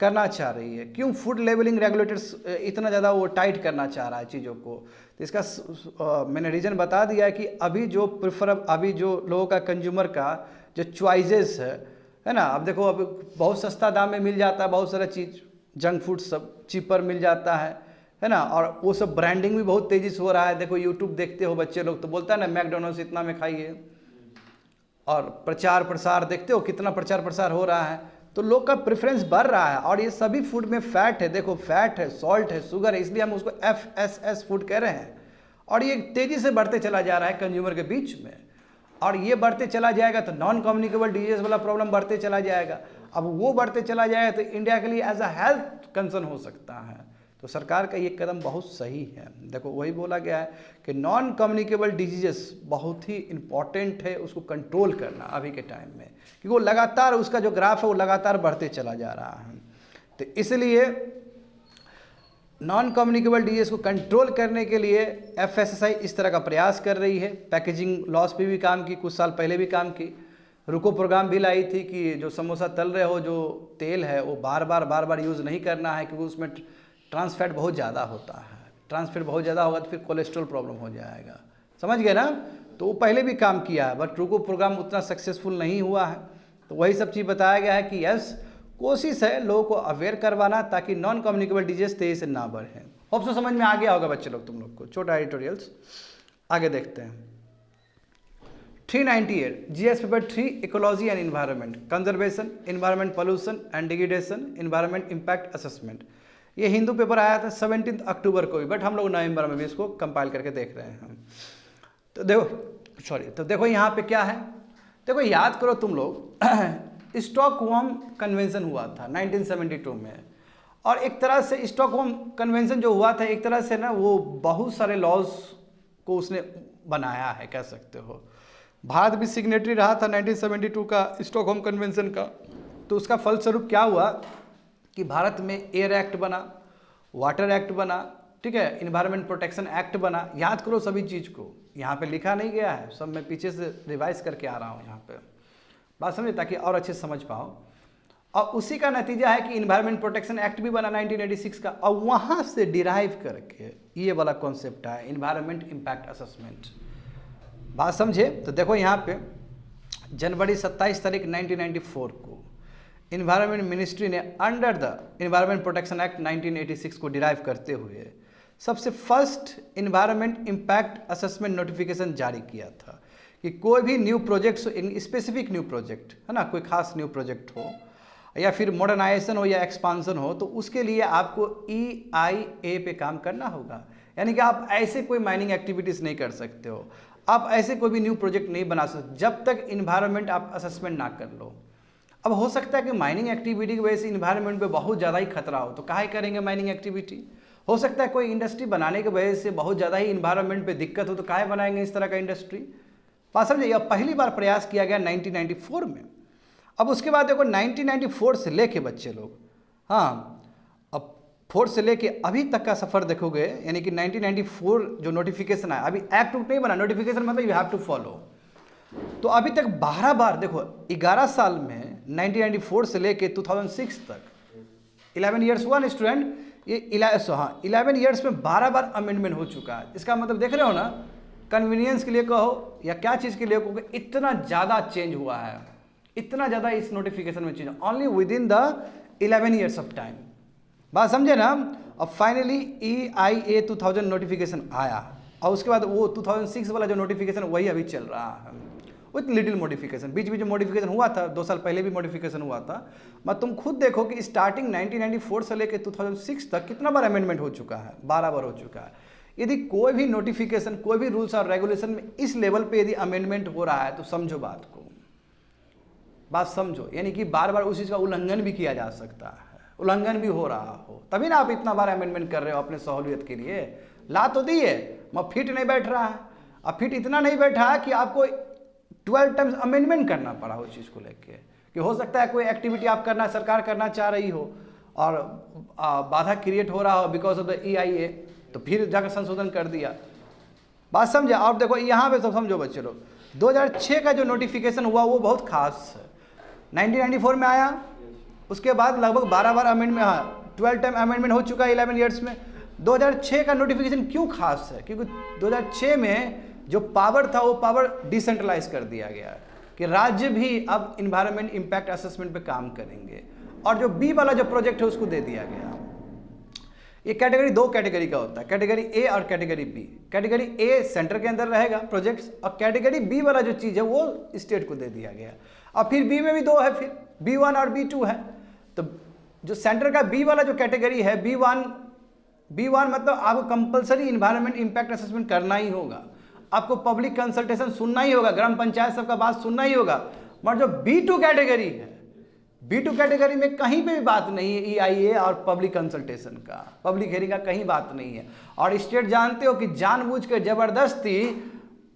करना चाह रही है, क्यों फूड लेबलिंग रेगुलेटर्स इतना ज़्यादा वो टाइट करना चाह रहा है चीज़ों को। तो इसका मैंने रीज़न बता दिया है कि अभी जो लोगों का कंज्यूमर का जो चॉइसेस है ना, अब देखो अब बहुत सस्ता दाम में मिल जाता है बहुत सारा चीज़, जंक फूड सब चीपर मिल जाता है ना, और वो सब ब्रांडिंग भी बहुत तेज़ी से हो रहा है। देखो यूट्यूब देखते हो बच्चे लोग तो बोलता है ना मैकडोनल्ड्स इतना में खाइए, और प्रचार प्रसार देखते हो कितना प्रचार प्रसार हो रहा है। तो लोग का प्रेफरेंस बढ़ रहा है, और ये सभी फूड में फैट है, देखो फैट है, सॉल्ट है, शुगर है, इसलिए हम उसको FSS फूड कह रहे हैं। और ये तेज़ी से बढ़ते चला जा रहा है कंज्यूमर के बीच में, और ये बढ़ते चला जाएगा तो नॉन कम्युनिकेबल डिजीज वाला प्रॉब्लम बढ़ते चला जाएगा। अब वो बढ़ते चला जाएगा तो इंडिया के लिए एज अ हेल्थ कंसर्न हो सकता है। तो सरकार का ये कदम बहुत सही है। देखो वही बोला गया है कि नॉन कम्युनिकेबल डिजीजेस बहुत ही इम्पॉर्टेंट है उसको कंट्रोल करना अभी के टाइम में, क्योंकि वो लगातार उसका जो ग्राफ है वो लगातार बढ़ते चला जा रहा है। तो इसलिए नॉन कम्युनिकेबल डिजीज को कंट्रोल करने के लिए FSSAI इस तरह का प्रयास कर रही है। पैकेजिंग लॉस पे भी काम की, कुछ साल पहले भी काम की। रुको प्रोग्राम भी लाई थी कि जो समोसा तल रहे हो जो तेल है वो बार बार यूज़ नहीं करना है, क्योंकि उसमें ट्रांस फैट बहुत ज़्यादा होता है। ट्रांस फैट बहुत ज़्यादा होगा तो फिर कोलेस्ट्रॉल प्रॉब्लम हो जाएगा, समझ गए ना। तो वो पहले भी काम किया है, बट रुको प्रोग्राम उतना सक्सेसफुल नहीं हुआ है। तो वही सब चीज़ बताया गया है कि यस कोशिश है लोगों को अवेयर करवाना ताकि नॉन कम्युनिकेबल डिजीज तेज़ी से ना बढ़े। होप सो समझ में आ गया होगा बच्चे लोग तुम लोग को, छोटा एडिटोरियल्स। आगे देखते हैं 398 GS paper 3 ecology and environment, conservation, environment pollution and degradation, environment impact assessment. ये हिंदू पेपर आया था 17 अक्टूबर को भी, बट हम लोग नवंबर में भी इसको कंपाइल करके देख रहे हैं। तो देखो यहाँ पे क्या है, देखो याद करो तुम लोग स्टॉकहोम कन्वेंशन हुआ था 1972 में, और एक तरह से स्टॉकहोम कन्वेंशन जो हुआ था एक तरह से ना वो बहुत सारे लॉज को उसने बनाया है, कह सकते हो। भारत भी सिग्नेटरी रहा था 1972 का स्टॉकहोम कन्वेंशन का। तो उसका फलस्वरूप क्या हुआ कि भारत में एयर एक्ट बना, वाटर एक्ट बना, ठीक है, इन्वायरमेंट प्रोटेक्शन एक्ट बना। याद करो सभी चीज़ को, यहाँ पे लिखा नहीं गया है, सब मैं पीछे से रिवाइज करके आ रहा हूँ यहाँ पे, बात समझे, ताकि और अच्छे से समझ पाओ। और उसी का नतीजा है कि इन्वायरमेंट प्रोटेक्शन एक्ट भी बना 1986 का, और वहाँ से डिराइव करके ये वाला कॉन्सेप्ट है इन्वायरमेंट इम्पैक्ट असेसमेंट। बात समझे। तो देखो यहाँ पे जनवरी 27 तारीख 1994 को इन्वायरमेंट मिनिस्ट्री ने under the environment protection act 1986 को डिराइव करते हुए सबसे first environment impact assessment notification जारी किया था कि कोई भी new project, specific new project है ना, कोई खास न्यू प्रोजेक्ट हो या फिर मॉडर्नाइजेशन हो या एक्सपांसन हो, तो उसके लिए आपको EIA पे काम करना होगा। यानी कि आप ऐसे कोई माइनिंग एक्टिविटीज़ नहीं कर सकते हो, आप ऐसे कोई भी न्यू प्रोजेक्ट नहीं बना सकते जब तक इन्वायरमेंट आप असेसमेंट ना कर लो। अब हो सकता है कि माइनिंग एक्टिविटी की वजह से इन्वायरमेंट पे बहुत ज़्यादा ही खतरा हो, तो काहे करेंगे माइनिंग एक्टिविटी। हो सकता है कोई इंडस्ट्री बनाने की वजह से बहुत ज़्यादा ही इन्वायरमेंट पे दिक्कत हो, तो काहे बनाएंगे इस तरह का इंडस्ट्री। बात समझे। यह पहली बार प्रयास किया गया 1994 में। अब उसके बाद देखो 1994 से लेके बच्चे लोग, हाँ, अब 4 से लेके अभी तक का सफ़र देखोगे, यानी कि 1994 जो नोटिफिकेशन आया, अभी एक्ट नहीं बना, नोटिफिकेशन मतलब यू हैव टू फॉलो। तो अभी तक 12 बार, देखो 11 साल में 1994 से लेके 2006 तक 11 ईयर्स हुआ ना स्टूडेंट, ये 11 ईयर्स में 12 बार अमेंडमेंट हो चुका है। इसका मतलब देख रहे हो ना, कन्वीनियंस के लिए कहो या क्या चीज़ के लिए कहो, इतना ज़्यादा चेंज हुआ है, इतना ज़्यादा इस नोटिफिकेशन में change, only with in the 11 years of time. बात समझे ना। अब फाइनली EIA 2000 नोटिफिकेशन आया, और उसके बाद वो 2006 वाला जो नोटिफिकेशन वही अभी चल रहा है विथ लिटिल मॉडिफिकेशन। बीच बीच में मॉडिफिकेशन हुआ था, 2 साल पहले भी मॉडिफिकेशन हुआ था। मत तुम खुद देखो कि स्टार्टिंग 1994 से लेकर 2006 तक कितना बार अमेंडमेंट हो चुका है, 12 बार हो चुका है। यदि कोई भी नोटिफिकेशन, कोई भी रूल्स और रेगुलेशन में इस लेवल पे यदि अमेंडमेंट हो रहा है तो समझो बात को, बात समझो, यानी कि बार बार उस चीज़ का उल्लंघन भी किया जा सकता है। उल्लंघन भी हो रहा हो, तभी ना आप इतना बार अमेंडमेंट कर रहे हो अपने सहूलियत के लिए। ला तो दी है मगर फिट नहीं बैठ रहा है। अब फिट इतना नहीं बैठा कि आपको 12 टाइम्स अमेंडमेंट करना पड़ा उस चीज़ को लेके, कि हो सकता है कोई एक्टिविटी आप करना, सरकार करना चाह रही हो और बाधा क्रिएट हो रहा हो बिकॉज ऑफ द EIA, तो फिर जाकर संशोधन कर दिया। बात समझे। और देखो यहाँ पे सब समझो बच्चे लोग, 2006 का जो नोटिफिकेशन हुआ वो बहुत खास है। 1994 में आया, उसके बाद लगभग 12 बार अमेंडमेंट, हाँ 12 टाइम अमेंडमेंट हो चुका है 11 ईयर्स में। 2006 का नोटिफिकेशन क्यों खास है? क्योंकि 2006 में जो पावर था वो पावर डिसेंट्रलाइज कर दिया गया कि राज्य भी अब इन्वायरमेंट इम्पैक्ट असेसमेंट पे काम करेंगे, और जो बी वाला जो प्रोजेक्ट है उसको दे दिया गया। ये कैटेगरी 2 कैटेगरी का होता है, कैटेगरी ए और category B. Category A centre के अंदर रहेगा प्रोजेक्ट्स, और कैटेगरी बी वाला जो चीज़ है वो स्टेट को दे दिया गया। और फिर बी में भी 2 है, फिर B1 और B2 है। तो जो सेंटर का बी वाला जो कैटेगरी है, B1 मतलब आपको कंपलसरी इन्वायरमेंट इम्पैक्ट असेसमेंट करना ही होगा, आपको पब्लिक कंसल्टेशन सुनना ही होगा, ग्राम पंचायत सबका बात सुनना ही होगा। मगर जो B2 कैटेगरी है, B2 कैटेगरी में कहीं पे भी बात नहीं है EIA और पब्लिक कंसल्टेशन का, पब्लिक हेयरिंग का कहीं बात नहीं है। और स्टेट जानते हो कि जानबूझकर जबरदस्ती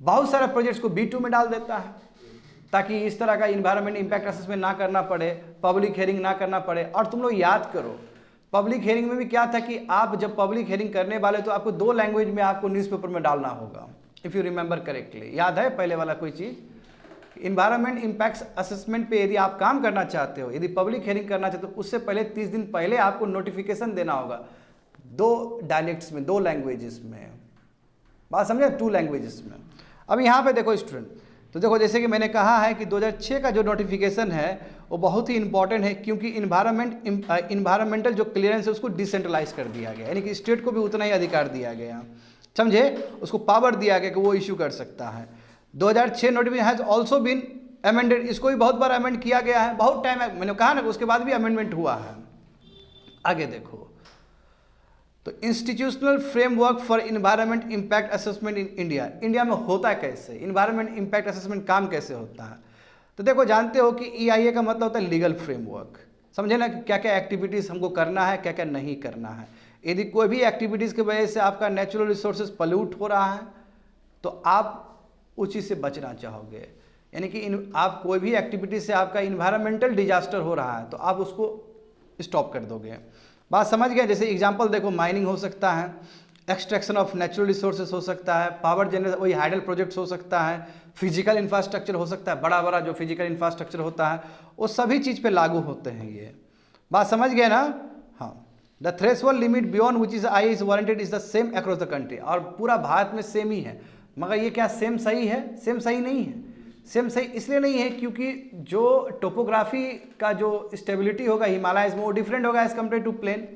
बहुत सारे प्रोजेक्ट्स को B2 में डाल देता है ताकि इस तरह का इन्वायरमेंट इम्पैक्ट असेसमेंट ना करना पड़े, पब्लिक हेयरिंग ना करना पड़े। और तुम लोग याद करो, पब्लिक हेयरिंग में भी क्या था कि आप जब पब्लिक हेयरिंग करने वाले तो आपको 2 लैंग्वेज में आपको न्यूज़पेपर में डालना होगा, इफ़ यू रिमेंबर करेक्टली। याद है पहले वाला कोई चीज़? इन्वायरमेंट इम्पैक्ट असेसमेंट पे यदि आप काम करना चाहते हो, यदि पब्लिक हेयरिंग करना चाहते हो, उससे पहले 30 दिन पहले आपको नोटिफिकेशन देना होगा 2 डायलेक्ट्स में, 2 लैंग्वेजेस में। बात समझे? 2 लैंग्वेजेस में। अब यहाँ पे देखो स्टूडेंट, तो देखो जैसे कि मैंने कहा है कि 2006 का जो नोटिफिकेशन है वो बहुत ही इंपॉर्टेंट है, क्योंकि इन्वायरमेंटल जो क्लियरेंस है उसको डिसेंट्रलाइज कर दिया गया, यानी कि स्टेट को भी उतना ही अधिकार दिया गया, समझे? उसको पावर दिया गया कि वो इशू कर सकता है। 2006 notification has also been amended, इसको भी बहुत बार अमेंड किया गया है, बहुत टाइम है, मैंने कहा ना उसके बाद भी अमेंडमेंट हुआ है। आगे देखो, तो institutional framework for environment impact assessment in India, India में होता कैसे, इन्वायरमेंट इम्पैक्ट असेसमेंट काम कैसे होता है? तो देखो जानते हो कि EIA का मतलब होता है लीगल फ्रेमवर्क, समझे ना, क्या क्या एक्टिविटीज़ हमको करना है, क्या क्या नहीं करना है। यदि कोई भी एक्टिविटीज़ की वजह से आपका नेचुरल रिसोर्सेज पल्यूट हो रहा है तो आप उस चीज़ से बचना चाहोगे, यानी कि आप कोई भी एक्टिविटी से आपका इन्वायरमेंटल डिजास्टर हो रहा है तो आप उसको स्टॉप कर दोगे। बात समझ गए? जैसे एग्जांपल देखो, माइनिंग हो सकता है, एक्सट्रैक्शन ऑफ नेचुरल रिसोर्सेज हो सकता है, पावर जनरेशन, वही हाइडल प्रोजेक्ट्स हो सकता है, फिजिकल इंफ्रास्ट्रक्चर हो सकता है, बड़ा बड़ा जो फिजिकल इंफ्रास्ट्रक्चर होता है वो सभी चीज़ पे लागू होते हैं ये। बात समझ गए ना? हाँ। The threshold limit beyond which is I is warranted is the same across the country, और पूरा भारत में सेम ही है। मगर ये क्या सेम सही है? सेम सही नहीं है। सेम सही इसलिए नहीं है क्योंकि जो टोपोग्राफी का जो स्टेबिलिटी होगा हिमालयस में वो डिफरेंट होगा एज कम्पेयर टू प्लेन।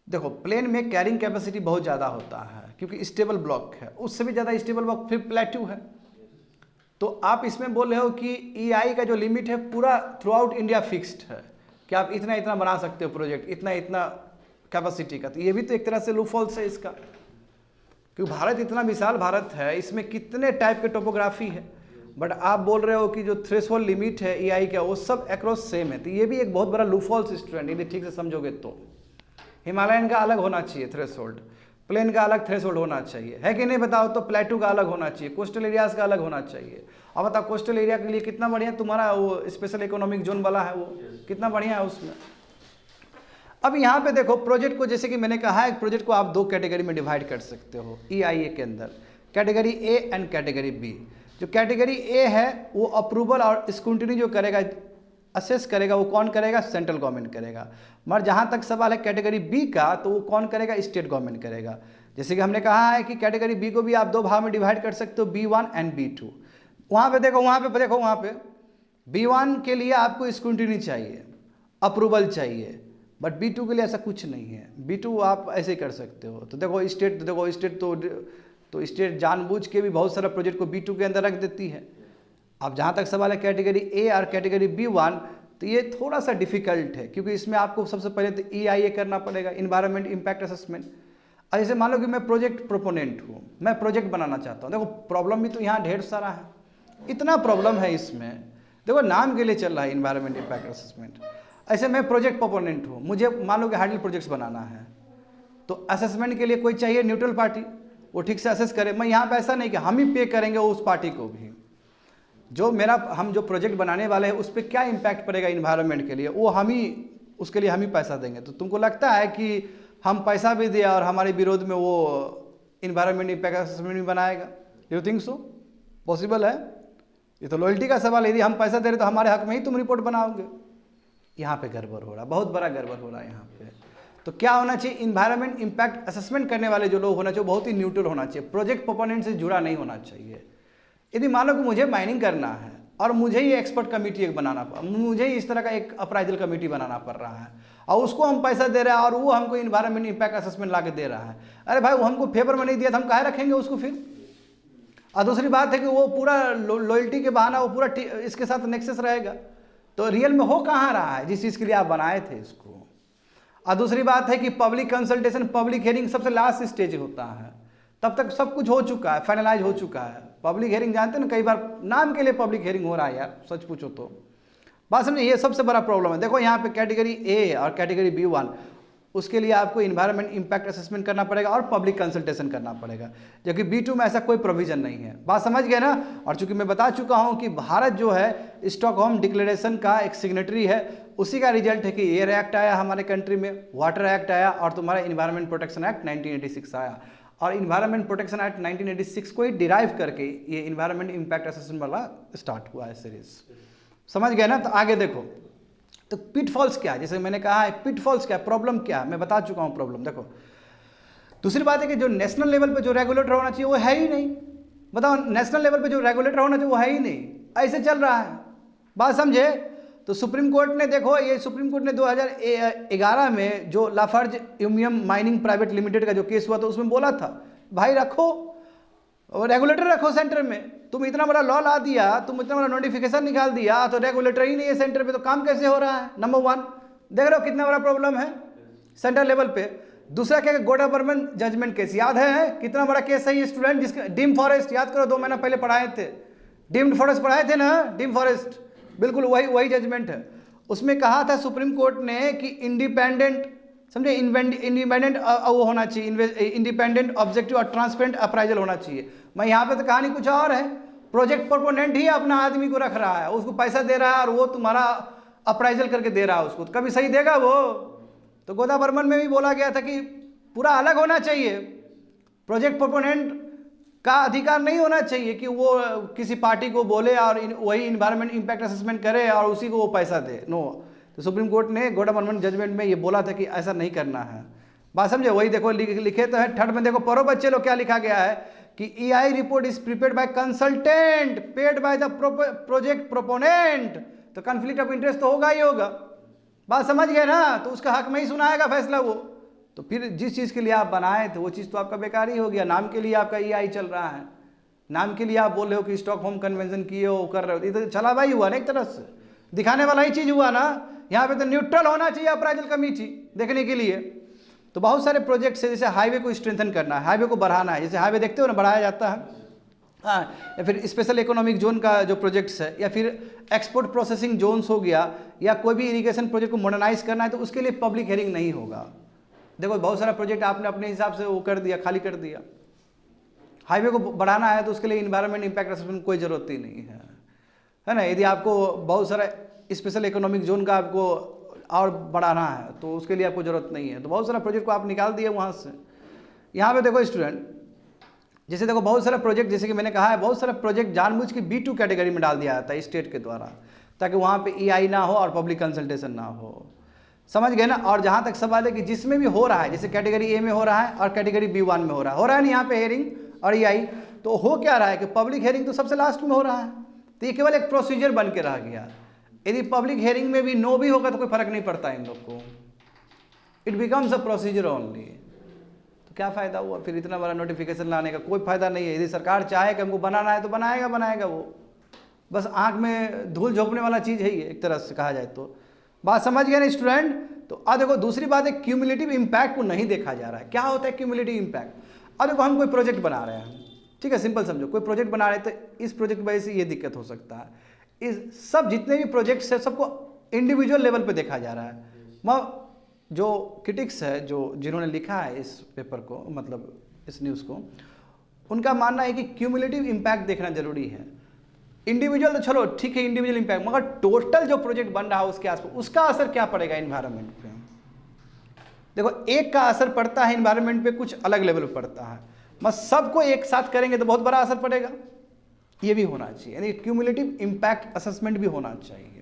देखो प्लेन में कैरिंग कैपेसिटी बहुत ज़्यादा होता है क्योंकि स्टेबल ब्लॉक है, उससे भी ज़्यादा स्टेबल ब्लॉक फिर प्लेट्यू है। तो आप इसमें बोल रहे हो कि EI का जो लिमिट है पूरा थ्रू आउट इंडिया फिक्स्ड है कि आप इतना इतना बना सकते हो प्रोजेक्ट, इतना इतना कैपेसिटी का। तो ये भी तो एक तरह से लूफॉल्स है इसका, क्योंकि भारत इतना विशाल भारत है, इसमें कितने टाइप के टोपोग्राफी है, बट आप बोल रहे हो कि जो थ्रेशोल्ड लिमिट है EI का वो सब अक्रॉस सेम है। तो ये भी एक बहुत बड़ा लूफॉल्स स्टूडेंट, यदि ठीक से समझोगे तो। हिमालयन का अलग होना चाहिए थ्रेशोल्ड, प्लेन का अलग थ्रेशोल्ड होना चाहिए, है कि नहीं बताओ? तो प्लेटू का अलग होना चाहिए, कोस्टल एरियाज का अलग होना चाहिए। अब बताओ कोस्टल एरिया के लिए कितना बढ़िया तुम्हारा वो स्पेशल इकोनॉमिक जोन वाला है, वो कितना बढ़िया है उसमें। अब यहाँ पे देखो प्रोजेक्ट को, जैसे कि मैंने कहा है, प्रोजेक्ट को आप 2 कैटेगरी में डिवाइड कर सकते हो EIA के अंदर, category A and category B। जो कैटेगरी A है वो अप्रूवल और स्क्रूटिनी जो करेगा, असेस करेगा, वो कौन करेगा? सेंट्रल गवर्नमेंट करेगा। मगर जहाँ तक सवाल है कैटेगरी B का, तो वो कौन करेगा? स्टेट गवर्नमेंट करेगा। जैसे कि हमने कहा है कि कैटेगरी B को भी आप 2 भाग में डिवाइड कर सकते हो, B1 एंड B2। वहाँ पे देखो, वहाँ पे B1 के लिए आपको स्क्रूटिनी चाहिए, अप्रूवल चाहिए, बट B2 के लिए ऐसा कुछ नहीं है। B2 आप ऐसे ही कर सकते हो। तो देखो स्टेट तो स्टेट जानबूझ के भी बहुत सारा प्रोजेक्ट को B2 के अंदर रख देती है। अब जहाँ तक सवाल है कैटेगरी A और कैटेगरी B1, तो ये थोड़ा सा डिफिकल्ट है क्योंकि इसमें आपको सबसे पहले तो EIA करना पड़ेगा, इन्वायरमेंट इम्पैक्ट असेसमेंट। और जैसे मान लो कि मैं प्रोजेक्ट प्रोपोनेंट हूँ, मैं प्रोजेक्ट बनाना चाहता हूँ, देखो प्रॉब्लम भी तो यहाँ ढेर सारा है, इतना प्रॉब्लम है इसमें। देखो नाम के लिए चल रहा है इन्वायरमेंट इम्पैक्ट असेसमेंट। ऐसे मैं प्रोजेक्ट प्रोपोनेंट हूँ, मुझे मान लो कि हाइडल प्रोजेक्ट्स बनाना है, तो असेसमेंट के लिए कोई चाहिए न्यूट्रल पार्टी, वो ठीक से असेस करे। मैं यहाँ पे ऐसा नहीं कि हम ही पे करेंगे उस पार्टी को भी, जो हम जो प्रोजेक्ट बनाने वाले हैं उस पर क्या इम्पैक्ट पड़ेगा इन्वायरमेंट के लिए, वो उसके लिए हम ही पैसा देंगे। तो तुमको लगता है कि हम पैसा भी दिया और हमारे विरोध में वो इन्वायरमेंट इम्पैक्ट असेसमेंट भी बनाएगा? You think so? पॉसिबल है? ये तो लॉयल्टी का सवाल है। यदि हम पैसा दे रहे तो हमारे हक में ही तुम रिपोर्ट बनाओगे। यहाँ पे गड़बड़ हो रहा है, बहुत बड़ा गड़बड़ हो रहा है यहाँ पे। तो क्या होना चाहिए? इन्वायरमेंट इम्पैक्ट असेसमेंट करने वाले जो लोग होना चाहिए बहुत ही न्यूट्रल होना चाहिए, प्रोजेक्ट प्रोपोनेंट से जुड़ा नहीं होना चाहिए। यदि मान लो कि मुझे माइनिंग करना है और मुझे ही एक्सपर्ट कमेटी एक बनाना मुझे ही इस तरह का एक अप्राइजल कमेटी बनाना पड़ रहा है और उसको हम पैसा दे रहे हैं और वो हमको इन्वायरमेंट इम्पैक्ट असेसमेंट ला के दे रहा है, अरे भाई वो हमको फेवर में नहीं दिया तो हम काहे रखेंगे उसको फिर? और दूसरी बात है कि वो पूरा लॉयल्टी के बहाना वो पूरा इसके साथ नेक्सस रहेगा, तो रियल में हो कहाँ रहा है जिस चीज़ के लिए आप बनाए थे इसको। और दूसरी बात है कि पब्लिक कंसल्टेशन, पब्लिक हियरिंग सबसे लास्ट स्टेज होता है, तब तक सब कुछ हो चुका है, फाइनलाइज हो चुका है। पब्लिक हियरिंग जानते हैं ना, कई बार नाम के लिए पब्लिक हियरिंग हो रहा है यार, सच पूछो तो। बात समझे, ये सबसे बड़ा प्रॉब्लम है। देखो यहाँ पे कैटेगरी ए और कैटेगरी B1, उसके लिए आपको इन्वायरमेंट इम्पैक्ट असेसमेंट करना पड़ेगा और पब्लिक कंसल्टेशन करना पड़ेगा, जबकि B2 में ऐसा कोई प्रोविजन नहीं है। बात समझ गए ना? और चूंकि मैं बता चुका हूँ कि भारत जो है स्टॉकहोम डिक्लेरेशन का एक सिग्नेटरी है, उसी का रिजल्ट है कि एयर एक्ट आया हमारे कंट्री में, वाटर एक्ट आया और तुम्हारा इन्वायरमेंट प्रोटेक्शन एक्ट 1986 आया। और इन्वायरमेंट प्रोटेक्शन एक्ट 1986 को ही डिराइव करके ये इन्वायरमेंट इम्पैक्ट असेसमेंट वाला स्टार्ट हुआ है सीरीज। समझ गए ना? तो आगे देखो, तो पिटफॉल्स क्या है, जैसे मैंने कहा है पिटफॉल्स क्या है, प्रॉब्लम क्या है, मैं बता चुका हूँ प्रॉब्लम। देखो दूसरी बात है कि जो नेशनल लेवल पे जो रेगुलेटर होना चाहिए वो है ही नहीं। बताओ, नेशनल लेवल पे जो रेगुलेटर होना चाहिए वो है ही नहीं, ऐसे चल रहा है। बात समझे? तो सुप्रीम कोर्ट ने, देखो ये सुप्रीम कोर्ट ने 2011 में जो लाफार्ज यूमियम माइनिंग प्राइवेट लिमिटेड का जो केस हुआ था उसमें बोला था भाई रखो रेगुलेटर, रखो सेंटर में। तुम इतना बड़ा लॉ ला दिया, तुम इतना बड़ा नोटिफिकेशन निकाल दिया, तो रेगुलेटर ही नहीं है सेंटर पे, तो काम कैसे हो रहा है? नंबर 1 देख रहे हो कितना बड़ा प्रॉब्लम है सेंट्रल लेवल पे। दूसरा क्या, गोडा बर्मन जजमेंट केस याद है? कितना बड़ा केस है ये स्टूडेंट, जिसका डीम फॉरेस्ट याद करो, 2 महीना पहले पढ़ाए थे, डीम्ड फॉरेस्ट पढ़ाए थे ना, डीम फॉरेस्ट, बिल्कुल वही जजमेंट है। उसमें कहा था सुप्रीम कोर्ट ने कि इंडिपेंडेंट, समझे, इंडिपेंडेंट वो होना चाहिए, इंडिपेंडेंट ऑब्जेक्टिव और ट्रांसपेरेंट अप्राइजल होना चाहिए। मैं यहाँ पे तो कहानी कुछ और है, प्रोजेक्ट प्रोपोनेंट ही अपना आदमी को रख रहा है, उसको पैसा दे रहा है और वो तुम्हारा अप्राइजल करके दे रहा है उसको, तो कभी सही देगा वो? तो गोदा बर्मन में भी बोला गया था कि पूरा अलग होना चाहिए, प्रोजेक्ट प्रोपोनेंट का अधिकार नहीं होना चाहिए कि वो किसी पार्टी को बोले और वही इन्वायरमेंट इम्पैक्ट असेसमेंट करे और उसी को वो पैसा दे, नो। तो सुप्रीम कोर्ट ने गोडा बर्मन जजमेंट में ये बोला था कि ऐसा नहीं करना है। बात समझे? वही देखो लिखे तो है थर्ड में, देखो पढ़ो बच्चे लोग क्या लिखा गया है कि EI report is prepared by consultant paid by the project proponent, तो कॉन्फ्लिक्ट ऑफ इंटरेस्ट तो होगा ही होगा। बात समझ गए ना? तो उसका हक में ही सुनाएगा फैसला वो, तो फिर जिस चीज़ के लिए आप बनाए थे वो चीज़ तो आपका बेकार ही हो गया। नाम के लिए आपका EI चल रहा है, नाम के लिए आप बोल रहे हो कि स्टॉकहोम कन्वेंशन किए हो, कर रहे हो, ये तो चला भाई हुआ ना, एक तरह से दिखाने वाला ही चीज़ हुआ ना। यहाँ पे तो न्यूट्रल होना चाहिए अप्राइजल कमेटी देखने के लिए। तो बहुत सारे प्रोजेक्ट्स है, जैसे हाईवे को स्ट्रेंथन करना है, हाईवे को बढ़ाना है, जैसे हाईवे देखते हो ना बढ़ाया जाता है, हाँ, या फिर स्पेशल इकोनॉमिक जोन का जो प्रोजेक्ट्स है, या फिर एक्सपोर्ट प्रोसेसिंग जोन्स हो गया, या कोई भी इरिगेशन प्रोजेक्ट को मॉडर्नाइज करना है, तो उसके लिए पब्लिक हियरिंग नहीं होगा। देखो बहुत सारा प्रोजेक्ट आपने अपने हिसाब से वो कर दिया, खाली कर दिया। हाईवे को बढ़ाना है तो उसके लिए इन्वायरमेंट इम्पैक्ट असेसमेंट कोई ज़रूरत ही नहीं है ना। यदि आपको बहुत सारा स्पेशल इकोनॉमिक जोन का आपको और बढ़ाना है तो उसके लिए आपको ज़रूरत नहीं है, तो बहुत सारा प्रोजेक्ट को आप निकाल दिए वहाँ से। यहाँ पे देखो स्टूडेंट, जैसे देखो बहुत सारा प्रोजेक्ट, जैसे कि मैंने कहा है, बहुत सारा प्रोजेक्ट जानबूझ के B2 कैटेगरी में डाल दिया जाता है स्टेट के द्वारा, ताकि वहाँ पे EI ना हो और पब्लिक कंसल्टेशन ना हो। समझ गए ना? और जहाँ तक सवाल है कि जिसमें भी हो रहा है, जैसे कैटेगरी A में हो रहा है और कैटेगरी B1 में हो रहा है ना यहाँ पे हेयरिंग और EI, तो हो क्या रहा है कि पब्लिक हेयरिंग तो सबसे लास्ट में हो रहा है, तो ये केवल एक प्रोसीजर बन के रह गया। यदि पब्लिक हेयरिंग में भी नो भी होगा तो कोई फर्क नहीं पड़ता इन लोग को, it becomes a procedure only. तो क्या फ़ायदा हुआ फिर इतना बड़ा नोटिफिकेशन लाने का? कोई फ़ायदा नहीं है। यदि सरकार चाहे कि हमको बनाना है तो बनाएगा वो, बस आँख में धूल झोंकने वाला चीज़ है ये, एक तरह से कहा जाए तो। बात समझ गए ना स्टूडेंट? तो अब देखो दूसरी बात है, क्यूमुलेटिव इम्पैक्ट को नहीं देखा जा रहा है। क्या होता है क्यूमुलेटिव इम्पैक्ट? अब देखो हम कोई प्रोजेक्ट बना रहे हैं, ठीक है, सिंपल समझो, कोई प्रोजेक्ट बना रहे हैं तो इस प्रोजेक्ट की वजह से ये दिक्कत हो सकता है, इस सब जितने भी प्रोजेक्ट्स हैं सबको इंडिविजुअल लेवल पे देखा जा रहा है। जो क्रिटिक्स है, जो जिन्होंने लिखा है इस पेपर को, मतलब इस न्यूज़ को, उनका मानना है कि क्यूमुलेटिव इम्पैक्ट देखना जरूरी है। इंडिविजुअल तो चलो ठीक है, इंडिविजुअल इम्पैक्ट, मगर टोटल जो प्रोजेक्ट बन रहा है उसके आसपास उसका असर क्या पड़ेगा इन्वायरमेंट पे। देखो, एक का असर पड़ता है इन्वायरमेंट पे, कुछ अलग लेवल पे पड़ता है, मगर सबको एक साथ करेंगे तो बहुत बड़ा असर पड़ेगा। ये भी होना चाहिए, यानी क्यूमुलेटिव इम्पैक्ट असेसमेंट भी होना चाहिए।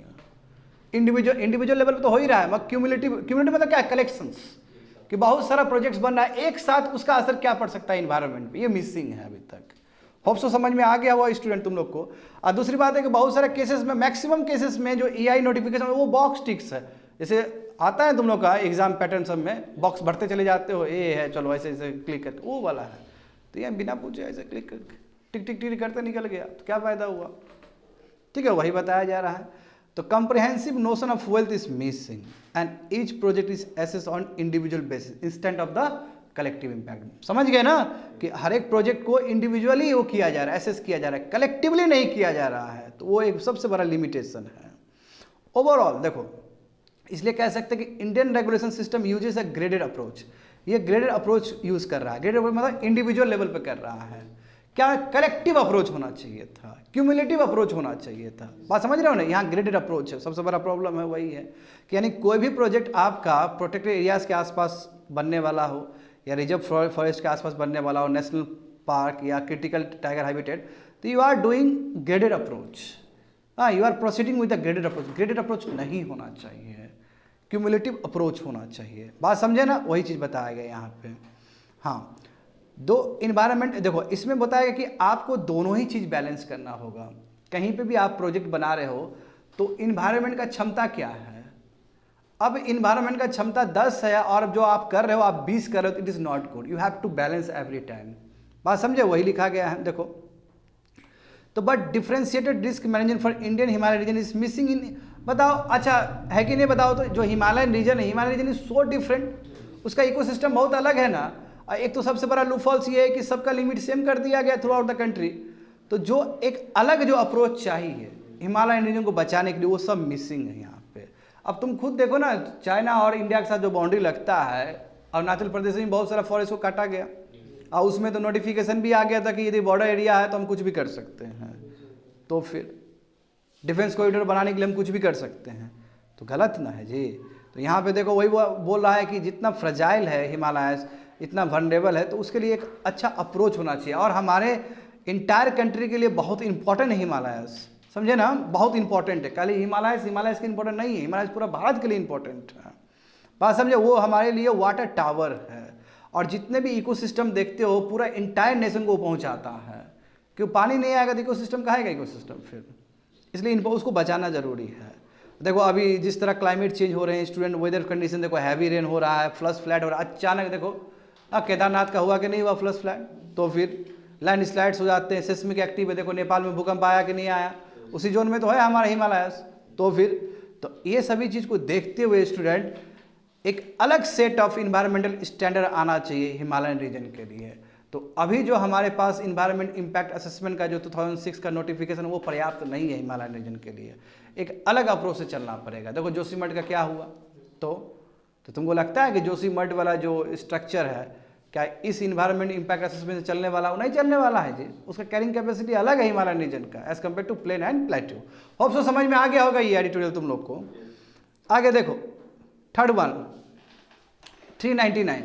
इंडिविजुअल लेवल पे तो हो ही रहा है, मगर क्यूमुलेटिव मतलब क्या है, कलेक्शंस, कि बहुत सारा प्रोजेक्ट्स बन रहा है एक साथ, उसका असर क्या पड़ सकता है इन्वायरमेंट पे, ये मिसिंग है अभी तक। होप सो समझ में आ गया हुआ स्टूडेंट तुम लोग को। और दूसरी बात है कि बहुत सारे केसेस में, मैक्सिमम केसेस में जो EI नोटिफिकेशन वो बॉक्स टिक्स है, जैसे आता है तुम लोग का एग्जाम पैटर्न सब में, बॉक्स भरते चले जाते हो, ये है चलो ऐसे ऐसे क्लिक करके, वो वाला है। तो ये बिना पूछे ऐसे क्लिक करके टिक टिक टिक करते निकल गया, तो क्या फायदा हुआ। ठीक है, वही बताया जा रहा है। तो comprehensive notion of wealth is missing and each project is assess on individual basis instant of the collective impact. समझ गए ना, कि हर एक प्रोजेक्ट को इंडिविजुअली वो किया जा रहा है, एसेस किया जा रहा है, कलेक्टिवली नहीं किया जा रहा है। तो वो एक सबसे बड़ा लिमिटेशन है ओवरऑल। देखो, इसलिए कह सकते हैं कि Indian regulation system uses a graded approach. ये ग्रेडेड अप्रोच यूज कर रहा है। ग्रेडेड अप्रोच मतलब इंडिविजुअल लेवल पे कर रहा है। क्या कलेक्टिव अप्रोच होना चाहिए था, क्यूमुलेटिव अप्रोच होना चाहिए था। बात समझ रहे हो ना, यहाँ ग्रेडेड अप्रोच है, सबसे बड़ा प्रॉब्लम है वही है कि यानी कोई भी प्रोजेक्ट आपका प्रोटेक्टेड एरियाज के आसपास बनने वाला हो, या रिजर्व फॉरेस्ट के आसपास बनने वाला हो, नेशनल पार्क या क्रिटिकल टाइगर हैबिटेट, तो you are doing graded approach. हाँ, you are proceeding with the graded approach. Graded approach नहीं होना चाहिए, क्यूमुलेटिव अप्रोच होना चाहिए। बात समझे ना, वही चीज़ बताया गया यहाँ पे। हाँ, दो इन्वायरमेंट, देखो इसमें बताया कि आपको दोनों ही चीज़ बैलेंस करना होगा। कहीं पे भी आप प्रोजेक्ट बना रहे हो तो इन्वायरमेंट का क्षमता क्या है। अब इन्वायरमेंट का क्षमता 10 है और जो आप कर रहे हो आप 20 कर रहे हो, it is not good. You have to balance every time. बात समझे, वही लिखा गया है। देखो, तो but differentiated risk management for Indian Himalaya region is missing in. बताओ, अच्छा है कि नहीं बताओ। तो जो हिमालयन रीजन है, Himalaya region is so different, उसका इकोसिस्टम बहुत अलग है ना। एक तो सबसे बड़ा लूफॉल्स ये है कि सबका लिमिट सेम कर दिया गया थ्रू आउट द कंट्री। तो जो एक अलग जो अप्रोच चाहिए हिमालयन रीजन को बचाने के लिए, वो सब मिसिंग है यहाँ पे। अब तुम खुद देखो ना, चाइना और इंडिया के साथ जो बाउंड्री लगता है, अरुणाचल प्रदेश में बहुत सारा फॉरेस्ट को काटा गया, और उसमें तो नोटिफिकेशन भी आ गया था कि यदि बॉर्डर एरिया है तो हम कुछ भी कर सकते हैं। तो फिर डिफेंस कॉरिडोर बनाने के लिए हम कुछ भी कर सकते हैं, तो गलत ना है जी। तो यहाँ पे देखो, वही वो बोल रहा है कि जितना फ्रजाइल है हिमालयस, इतना वनरेबल है, तो उसके लिए एक अच्छा अप्रोच होना चाहिए। और हमारे इंटायर कंट्री के लिए बहुत इंपॉर्टेंट है हिमालयस, समझे ना, बहुत इंपॉर्टेंट है। खाली हिमालयस के इंपॉर्टेंट नहीं है, हिमालयस पूरा भारत के लिए इंपॉर्टेंट है। बात समझे, वो हमारे लिए वाटर टावर है, और जितने भी इकोसिस्टम देखते हो पूरा इंटायर नेशन को पहुँचाता है। क्यों, पानी नहीं आएगा तो इकोसिस्टम कहाँ आएगा इकोसिस्टम फिर। इसलिए इनको उसको बचाना जरूरी है। देखो अभी जिस तरह क्लाइमेट चेंज हो रहे हैं स्टूडेंट, वेदर कंडीशन देखो, हैवी रेन हो रहा है, फ्लश फ्लड हो रहा है। अचानक देखो केदारनाथ का हुआ कि नहीं हुआ फ्लश फ्लड, तो फिर लैंड स्लाइड्स हो जाते हैं, सिस्मिक एक्टिव है। देखो नेपाल में भूकंप आया कि नहीं आया, उसी जोन में तो है हमारा हिमालयस। तो फिर तो ये सभी चीज़ को देखते हुए स्टूडेंट एक अलग सेट ऑफ इन्वायरमेंटल स्टैंडर्ड आना चाहिए हिमालयन रीजन के लिए। तो अभी जो हमारे पास इन्वायरमेंट इम्पैक्ट असेसमेंट का जो 2006 का नोटिफिकेशन, वो पर्याप्त नहीं है हिमालयन रीजन के लिए। एक अलग अप्रोच से चलना पड़ेगा। देखो जोशीमठ का क्या हुआ, तो तुमको लगता है कि जोशीमठ वाला जो स्ट्रक्चर है क्या इस इन्वायरमेंट इम्पैक्ट असेसमेंट से चलने वाला, वो नहीं चलने वाला है जी। उसका कैरिंग कैपेसिटी अलग है हिमालयन रीजन का as compare to plain and plateau. Hope so समझ में आ गया होगा ये एडिटोरियल तुम लोग को। आगे देखो, थर्ड वन 399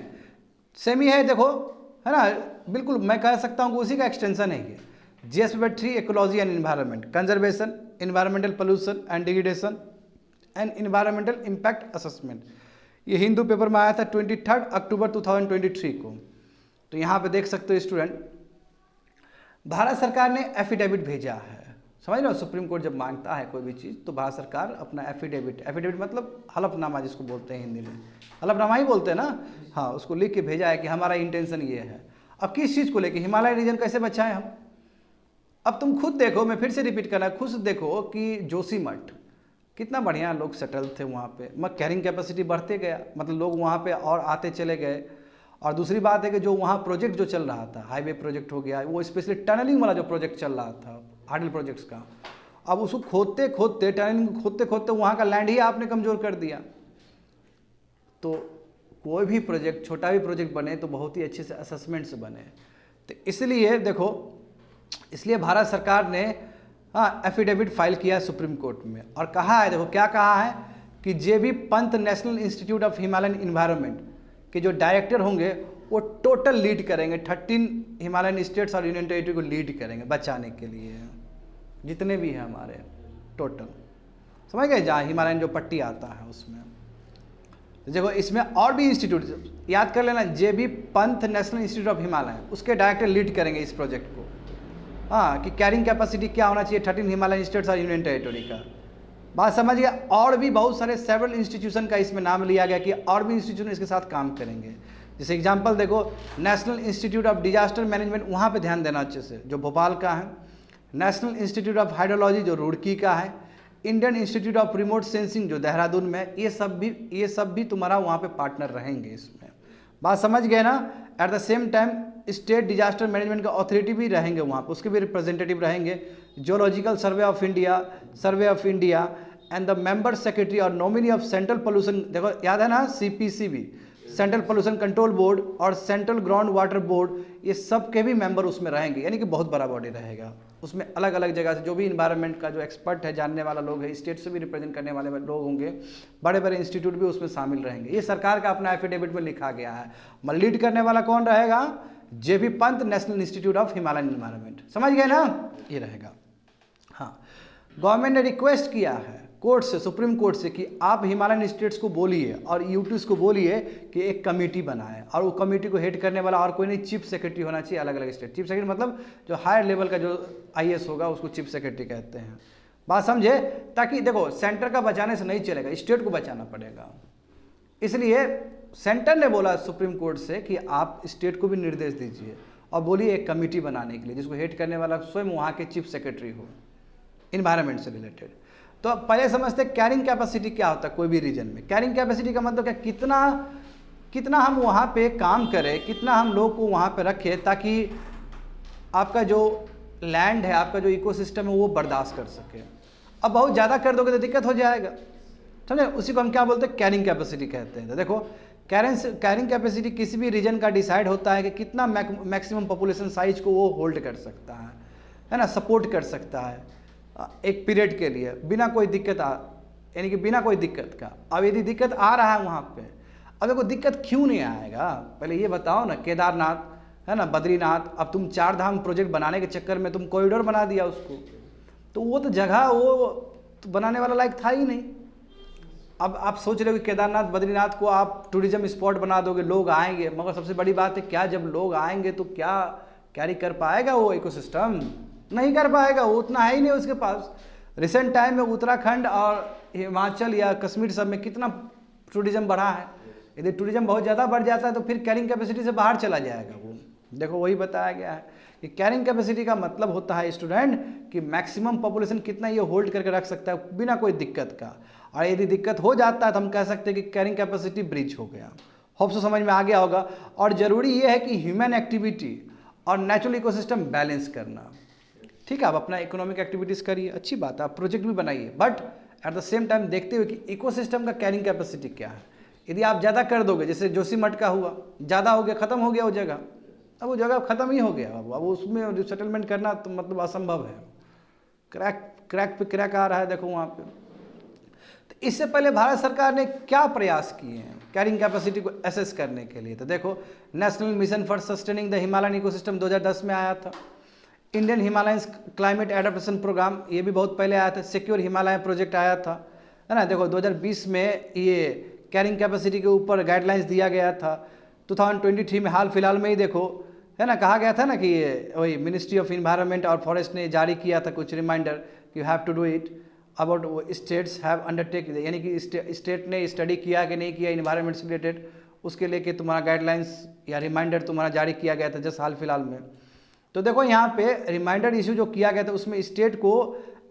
सेमी है, देखो है ना, बिल्कुल मैं कह सकता हूँ कि उसी का एक्सटेंशन है ये। GS paper 3 ecology and environment, conservation, environmental pollution and degradation and environmental impact assessment. ये हिंदू पेपर में आया था 23 अक्टूबर 2023 को। तो यहाँ पे देख सकते हो स्टूडेंट, भारत सरकार ने एफिडेविट भेजा है। समझ रहे हो, सुप्रीम कोर्ट जब मांगता है कोई भी चीज़ तो भारत सरकार अपना एफिडेविट मतलब हलफनामा जिसको बोलते हैं हिंदी में, हलफनामा ही बोलते हैं ना, हाँ, उसको लिख के भेजा है कि हमारा इंटेंशन ये है। अब किस चीज़ को लेके, हिमालय रीजन कैसे बचाएं हम। अब तुम खुद देखो, मैं फिर से रिपीट करना, खुद देखो कि जोशीमठ कितना बढ़िया लोग सेटल थे वहाँ पे, मगर कैरिंग कैपेसिटी बढ़ते गया, मतलब लोग वहाँ पे और आते चले गए। और दूसरी बात है कि जो वहाँ प्रोजेक्ट जो चल रहा था, हाईवे प्रोजेक्ट हो गया, वो स्पेशली टनलिंग वाला जो प्रोजेक्ट चल रहा था हार्डल प्रोजेक्ट्स का, अब उसको खोदते खोदते, टनलिंग को खोदते खोदते वहाँ का लैंड ही आपने कमज़ोर कर दिया। तो कोई भी प्रोजेक्ट, छोटा भी प्रोजेक्ट बने तो बहुत ही अच्छे से असेसमेंट से बने। तो इसलिए देखो, इसलिए भारत सरकार ने एफिडेविट फाइल किया है सुप्रीम कोर्ट में, और कहा है, देखो क्या कहा है कि JB. Pant national institute of Himalayan environment के जो डायरेक्टर होंगे वो टोटल लीड करेंगे, 13 हिमालयन स्टेट्स और यूनियन टेरिटरी को लीड करेंगे बचाने के लिए, जितने भी हैं हमारे टोटल, समझ गए, जहाँ हिमालयन जो पट्टी आता है उसमें। तो देखो इसमें और भी इंस्टीट्यूट याद कर लेना, JB. Pant national institute of Himalaya, उसके डायरेक्टर लीड करेंगे इस प्रोजेक्ट को। हाँ, कि कैरिंग कैपेसिटी क्या होना चाहिए 13 हिमालयन स्टेट्स और यूनियन टेरिटरी का, बात समझ गया। और भी बहुत सारे सेवरल इंस्टीट्यूशन का इसमें नाम लिया गया कि और भी इंस्टीट्यूशन इसके साथ काम करेंगे। जैसे एग्जांपल देखो, national institute of disaster management, वहाँ पे ध्यान देना अच्छे से, जो भोपाल का है। नेशनल इंस्टीट्यूट ऑफ हाइड्रोलॉजी जो रुड़की का है। Indian institute of remote sensing जो देहरादून में है। ये सब भी तुम्हारा वहाँ पे पार्टनर रहेंगे इसमें, बात समझ गए ना। At the same time state disaster management का अथॉरिटी भी रहेंगे वहाँ पे, उसके भी रिप्रेजेंटेटिव रहेंगे। Geological survey of India and the member secretary और नॉमिनी ऑफ सेंट्रल पोल्यूशन, देखो याद है ना, CPCB, central pollution control board, और सेंट्रल ग्राउंड वाटर बोर्ड, ये सब के भी मेंबर उसमें रहेंगे, यानी कि बहुत बड़ा बॉडी रहेगा। उसमें अलग अलग जगह से जो भी इन्वायरमेंट का जो एक्सपर्ट है, जानने वाला लोग है, स्टेट से भी रिप्रेजेंट करने वाले लोग होंगे, बड़े बड़े इंस्टीट्यूट भी उसमें शामिल रहेंगे। ये सरकार का अपना एफिडेविट में लिखा गया है। लीड करने वाला कौन रहेगा? JB. Pant national institute of Himalayan environment, समझ गए ना, ये रहेगा। हाँ, गवर्नमेंट ने रिक्वेस्ट किया है कोर्ट से, सुप्रीम कोर्ट से, कि आप हिमालयन स्टेट्स को बोलिए और यूटीज को बोलिए कि एक कमेटी बनाए, और वो कमेटी को हेड करने वाला और कोई नहीं, चीफ सेक्रेटरी होना चाहिए अलग अलग स्टेट। चीफ सेक्रेटरी मतलब जो हायर लेवल का जो IAS होगा उसको चीफ सेक्रेटरी कहते हैं, बात समझे। ताकि देखो सेंटर का बचाने से नहीं चलेगा, स्टेट को बचाना पड़ेगा। इसलिए सेंटर ने बोला सुप्रीम कोर्ट से कि आप स्टेट को भी निर्देश दीजिए और बोलिए एक कमेटी बनाने के लिए, जिसको हेड करने वाला स्वयं वहाँ के चीफ सेक्रेटरी हो, इन्वायरमेंट से रिलेटेड। तो पहले समझते कैरिंग कैपेसिटी क्या होता है कोई भी रीजन में। कैरिंग कैपेसिटी का मतलब क्या, कितना हम वहाँ पे काम करें, कितना हम लोग को वहाँ पे रखें, ताकि आपका जो लैंड है, आपका जो इकोसिस्टम है वो बर्दाश्त कर सके। अब बहुत ज़्यादा कर दोगे तो दिक्कत हो जाएगा, समझे। उसी को हम क्या बोलते हैं, कैरिंग कैपेसिटी कहते हैं। तो देखो कैरिंग कैपेसिटी किसी भी रीजन का डिसाइड होता है कि कितना मैक्सिमम पॉपुलेशन साइज को वो होल्ड कर सकता है ना, सपोर्ट कर सकता है एक पीरियड के लिए, बिना कोई दिक्कत यानी कि बिना कोई दिक्कत का। अब यदि दिक्कत आ रहा है वहाँ पे, अब देखो दिक्कत क्यों नहीं आएगा, पहले ये बताओ ना। केदारनाथ है ना, बद्रीनाथ, अब तुम 4 धाम प्रोजेक्ट बनाने के चक्कर में तुम कॉरिडोर बना दिया उसको, तो वो तो जगह वो तो बनाने वाला लायक था ही नहीं। अब आप सोच रहे हो कि केदारनाथ बद्रीनाथ को आप टूरिज्म स्पॉट बना दोगे, लोग आएंगे, मगर सबसे बड़ी बात है क्या, जब लोग आएंगे तो क्या कैरी कर पाएगा वो इकोसिस्टम? नहीं कर पाएगा, वो उतना है ही नहीं उसके पास। रिसेंट टाइम में उत्तराखंड और हिमाचल या कश्मीर सब में कितना टूरिज्म बढ़ा है। यदि टूरिज्म बहुत ज़्यादा बढ़ जाता है तो फिर कैरिंग कैपेसिटी से बाहर चला जाएगा वो। देखो वही बताया गया है कि कैरिंग कैपेसिटी का मतलब होता है स्टूडेंट कि मैक्सिमम पॉपुलेशन कितना ये होल्ड करके रख सकता है बिना कोई दिक्कत का। और यदि दिक्कत हो जाता है तो हम कह सकते हैं कि कैरिंग कैपेसिटी ब्रीच हो गया। होप सो समझ में आ गया होगा। और ज़रूरी ये है कि ह्यूमन एक्टिविटी और नेचुरल इकोसिस्टम बैलेंस करना। ठीक है, आप अपना इकोनॉमिक एक्टिविटीज़ करिए, अच्छी बात है, आप प्रोजेक्ट भी बनाइए, but at the same time देखते हुए कि इकोसिस्टम का कैरिंग कैपेसिटी क्या है। यदि आप ज़्यादा कर दोगे, जैसे जोशीमठ का हुआ, ज़्यादा हो गया, ख़त्म हो गया वो जगह, अब वो जगह ख़त्म ही हो गया, अब उसमें सेटलमेंट करना तो मतलब असंभव है। क्रैक पे क्रैक आ रहा है, देखो वहाँ पे। तो इससे पहले भारत सरकार ने क्या प्रयास किए हैं कैरिंग कैपेसिटी को एसेस करने के लिए? तो देखो, national mission for sustaining the Himalayan ecosystem 2010 में आया था। Indian Himalayan climate adaptation programme, ये भी बहुत पहले आया था। सिक्योर हिमालय प्रोजेक्ट आया था, है ना। देखो 2020 में ये कैरिंग कैपेसिटी के ऊपर गाइडलाइंस दिया गया था। 2023 में हाल फिलहाल में ही देखो, है ना, कहा गया था ना कि ये वही मिनिस्ट्री ऑफ इन्वायरमेंट और फॉरेस्ट ने जारी किया था कुछ reminder, you have to do it about states have undertake, यानी कि स्टेट ने स्टडी किया कि नहीं किया इन्वायरमेंट से रिलेटेड, उसके लेके तुम्हारा गाइडलाइंस या रिमाइंडर तुम्हारा जारी किया गया था जस्ट हाल फिलहाल में। तो देखो यहाँ पे रिमाइंडर इशू जो किया गया था उसमें स्टेट को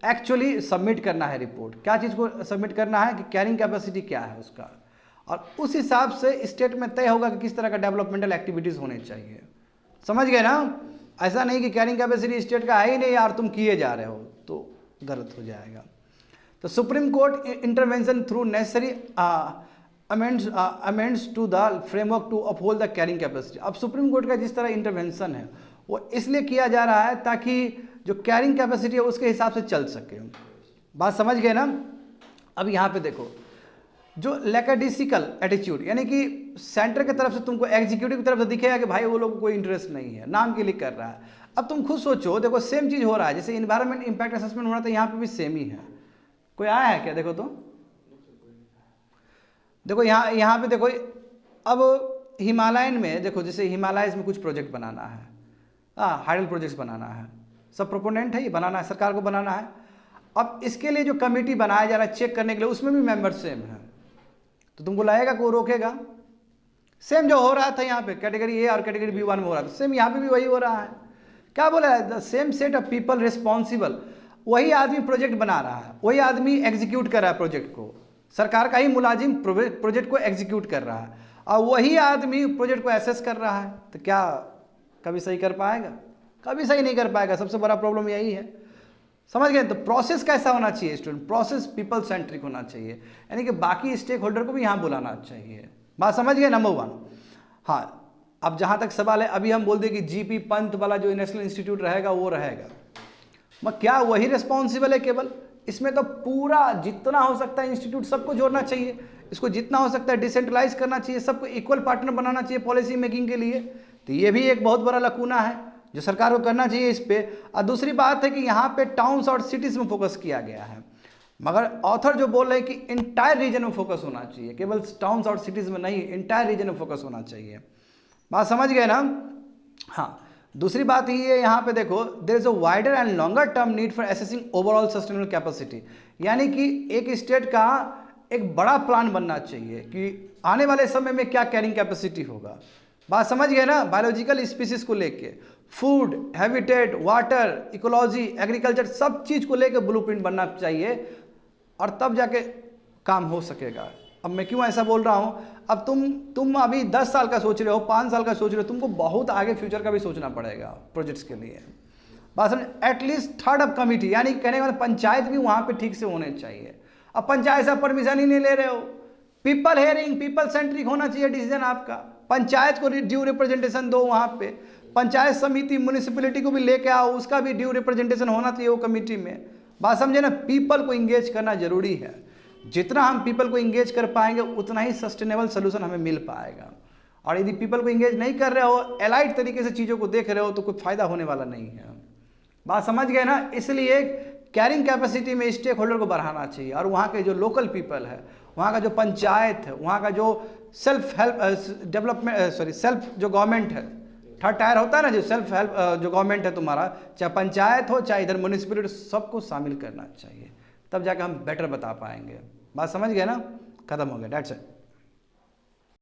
एक्चुअली सबमिट करना है रिपोर्ट। क्या चीज़ को सबमिट करना है कि कैरिंग कैपेसिटी क्या है उसका, और उस हिसाब से स्टेट में तय होगा कि किस तरह का डेवलपमेंटल एक्टिविटीज़ होने चाहिए। समझ गए ना? ऐसा नहीं कि कैरिंग कैपेसिटी स्टेट का है ही नहीं यार, तुम किए जा रहे हो, तो गलत हो जाएगा। तो supreme court intervention through necessary amends to the framework to uphold the carrying capacity. अब सुप्रीम कोर्ट का जिस तरह इंटरवेंशन है वो इसलिए किया जा रहा है ताकि जो कैरिंग कैपेसिटी है उसके हिसाब से चल सके। बात समझ गए ना। अब यहाँ पे देखो, जो लैकेडिसिकल एटीट्यूड, यानी कि सेंटर की तरफ से तुमको एग्जीक्यूटिव की तरफ से दिखेगा कि भाई वो लोग को कोई इंटरेस्ट नहीं है, नाम के लिए कर रहा है। अब तुम खुद सोचो, देखो सेम चीज़ हो रहा है, जैसे इन्वायरमेंट इम्पैक्ट असेसमेंट हो रहा था, यहाँ पे भी सेम ही है। कोई आया है क्या? देखो तो देखो यहाँ पे देखो, अब हिमालयन में देखो, जैसे हिमालयस में कुछ प्रोजेक्ट बनाना है, हाइडल प्रोजेक्ट्स बनाना है, सब प्रोपोनेंट है, ये बनाना है, सरकार को बनाना है। अब इसके लिए जो कमेटी बनाया जा रहा है चेक करने के लिए, उसमें भी मेंबर सेम है, तो तुमको लगेगा कि वो रोकेगा? सेम जो हो रहा था यहाँ पे कैटेगरी ए और कैटेगरी B1 में हो रहा था, सेम यहाँ पे भी वही हो रहा है। क्या बोला है? The same set of people responsible. वही आदमी प्रोजेक्ट बना रहा है, वही आदमी एग्जीक्यूट कर रहा है प्रोजेक्ट को, सरकार का ही मुलाजिम प्रोजेक्ट को एग्जीक्यूट कर रहा है, और वही आदमी प्रोजेक्ट को एसेस कर रहा है। तो क्या कभी सही कर पाएगा? कभी सही नहीं कर पाएगा। सबसे बड़ा प्रॉब्लम यही है। समझ गए? तो प्रोसेस कैसा होना चाहिए स्टूडेंट? प्रोसेस पीपल सेंट्रिक होना चाहिए, यानी कि बाकी स्टेक होल्डर को भी यहाँ बुलाना चाहिए। बात समझ गए? नंबर 1। हाँ, अब जहाँ तक सवाल है, अभी हम बोल दें कि GP पंत वाला जो नेशनल इंस्टीट्यूट रहेगा वो रहेगा, मगर क्या वही रिस्पॉन्सिबल है केवल? इसमें तो पूरा जितना हो सकता है इंस्टीट्यूट सबको जोड़ना चाहिए, इसको जितना हो सकता है डिसेंट्रलाइज करना चाहिए, सबको इक्वल पार्टनर बनाना चाहिए पॉलिसी मेकिंग के लिए। तो ये भी एक बहुत बड़ा लकूना है जो सरकार को करना चाहिए इस पे। और दूसरी बात है कि यहाँ पे टाउन्स और सिटीज़ में फोकस किया गया है, मगर ऑथर जो बोल रहे हैं कि इंटायर रीजन में फोकस होना चाहिए, केवल टाउन्स और सिटीज़ में नहीं, इंटायर रीजन में फोकस होना चाहिए। बात समझ गए ना? हाँ, दूसरी बात ये है, यहाँ पे देखो, there is a wider and longer term need for assessing overall sustainable capacity, यानी कि एक स्टेट का एक बड़ा प्लान बनना चाहिए कि आने वाले समय में क्या कैरिंग कैपेसिटी होगा। बात समझ गए ना? बायोलॉजिकल स्पीसीज को लेके, food, habitat, water, ecology, agriculture, सब चीज़ को लेके ब्लूप्रिंट बनना चाहिए, और तब जाके काम हो सकेगा। अब मैं क्यों ऐसा बोल रहा हूँ? अब तुम अभी 10 साल का सोच रहे हो, 5 साल का सोच रहे हो, तुमको बहुत आगे फ्यूचर का भी सोचना पड़ेगा प्रोजेक्ट्स के लिए। बस एटलीस्ट थर्ड अप कमिटी, यानी कहने का मतलब पंचायत भी वहाँ पे ठीक से होने चाहिए। अब पंचायत से परमिशन ही नहीं ले रहे हो। पीपल हेयरिंग, पीपल सेंट्रिक होना चाहिए डिसीजन आपका। पंचायत को ड्यू रिप्रेजेंटेशन दो वहाँ पे, पंचायत समिति म्यूनिसिपैलिटी को भी लेके आओ, उसका भी ड्यू रिप्रेजेंटेशन होना चाहिए वो कमेटी में। बात समझे ना? पीपल को इंगेज करना जरूरी है। जितना हम पीपल को इंगेज कर पाएंगे उतना ही सस्टेनेबल सोल्यूशन हमें मिल पाएगा। और यदि पीपल को इंगेज नहीं कर रहे हो, एलाइड तरीके से चीज़ों को देख रहे हो, तो कोई फायदा होने वाला नहीं है। बात समझ गए ना? इसलिए कैरिंग कैपेसिटी में स्टेक होल्डर को बढ़ाना चाहिए, और वहाँ के जो लोकल पीपल है, वहाँ का जो पंचायत है, वहाँ का जो सेल्फ हेल्प डेवलपमेंट सेल्फ जो गवर्नमेंट है, थर्ड टायर होता है ना, जो सेल्फ हेल्प जो गवर्नमेंट है तुम्हारा, चाहे पंचायत हो चाहे इधर म्यूनिसिपैलिटी, सबको शामिल करना चाहिए, तब जाकर हम बेटर बता पाएंगे। बात समझ गए ना? खत्म हो गया, डेट्स इट।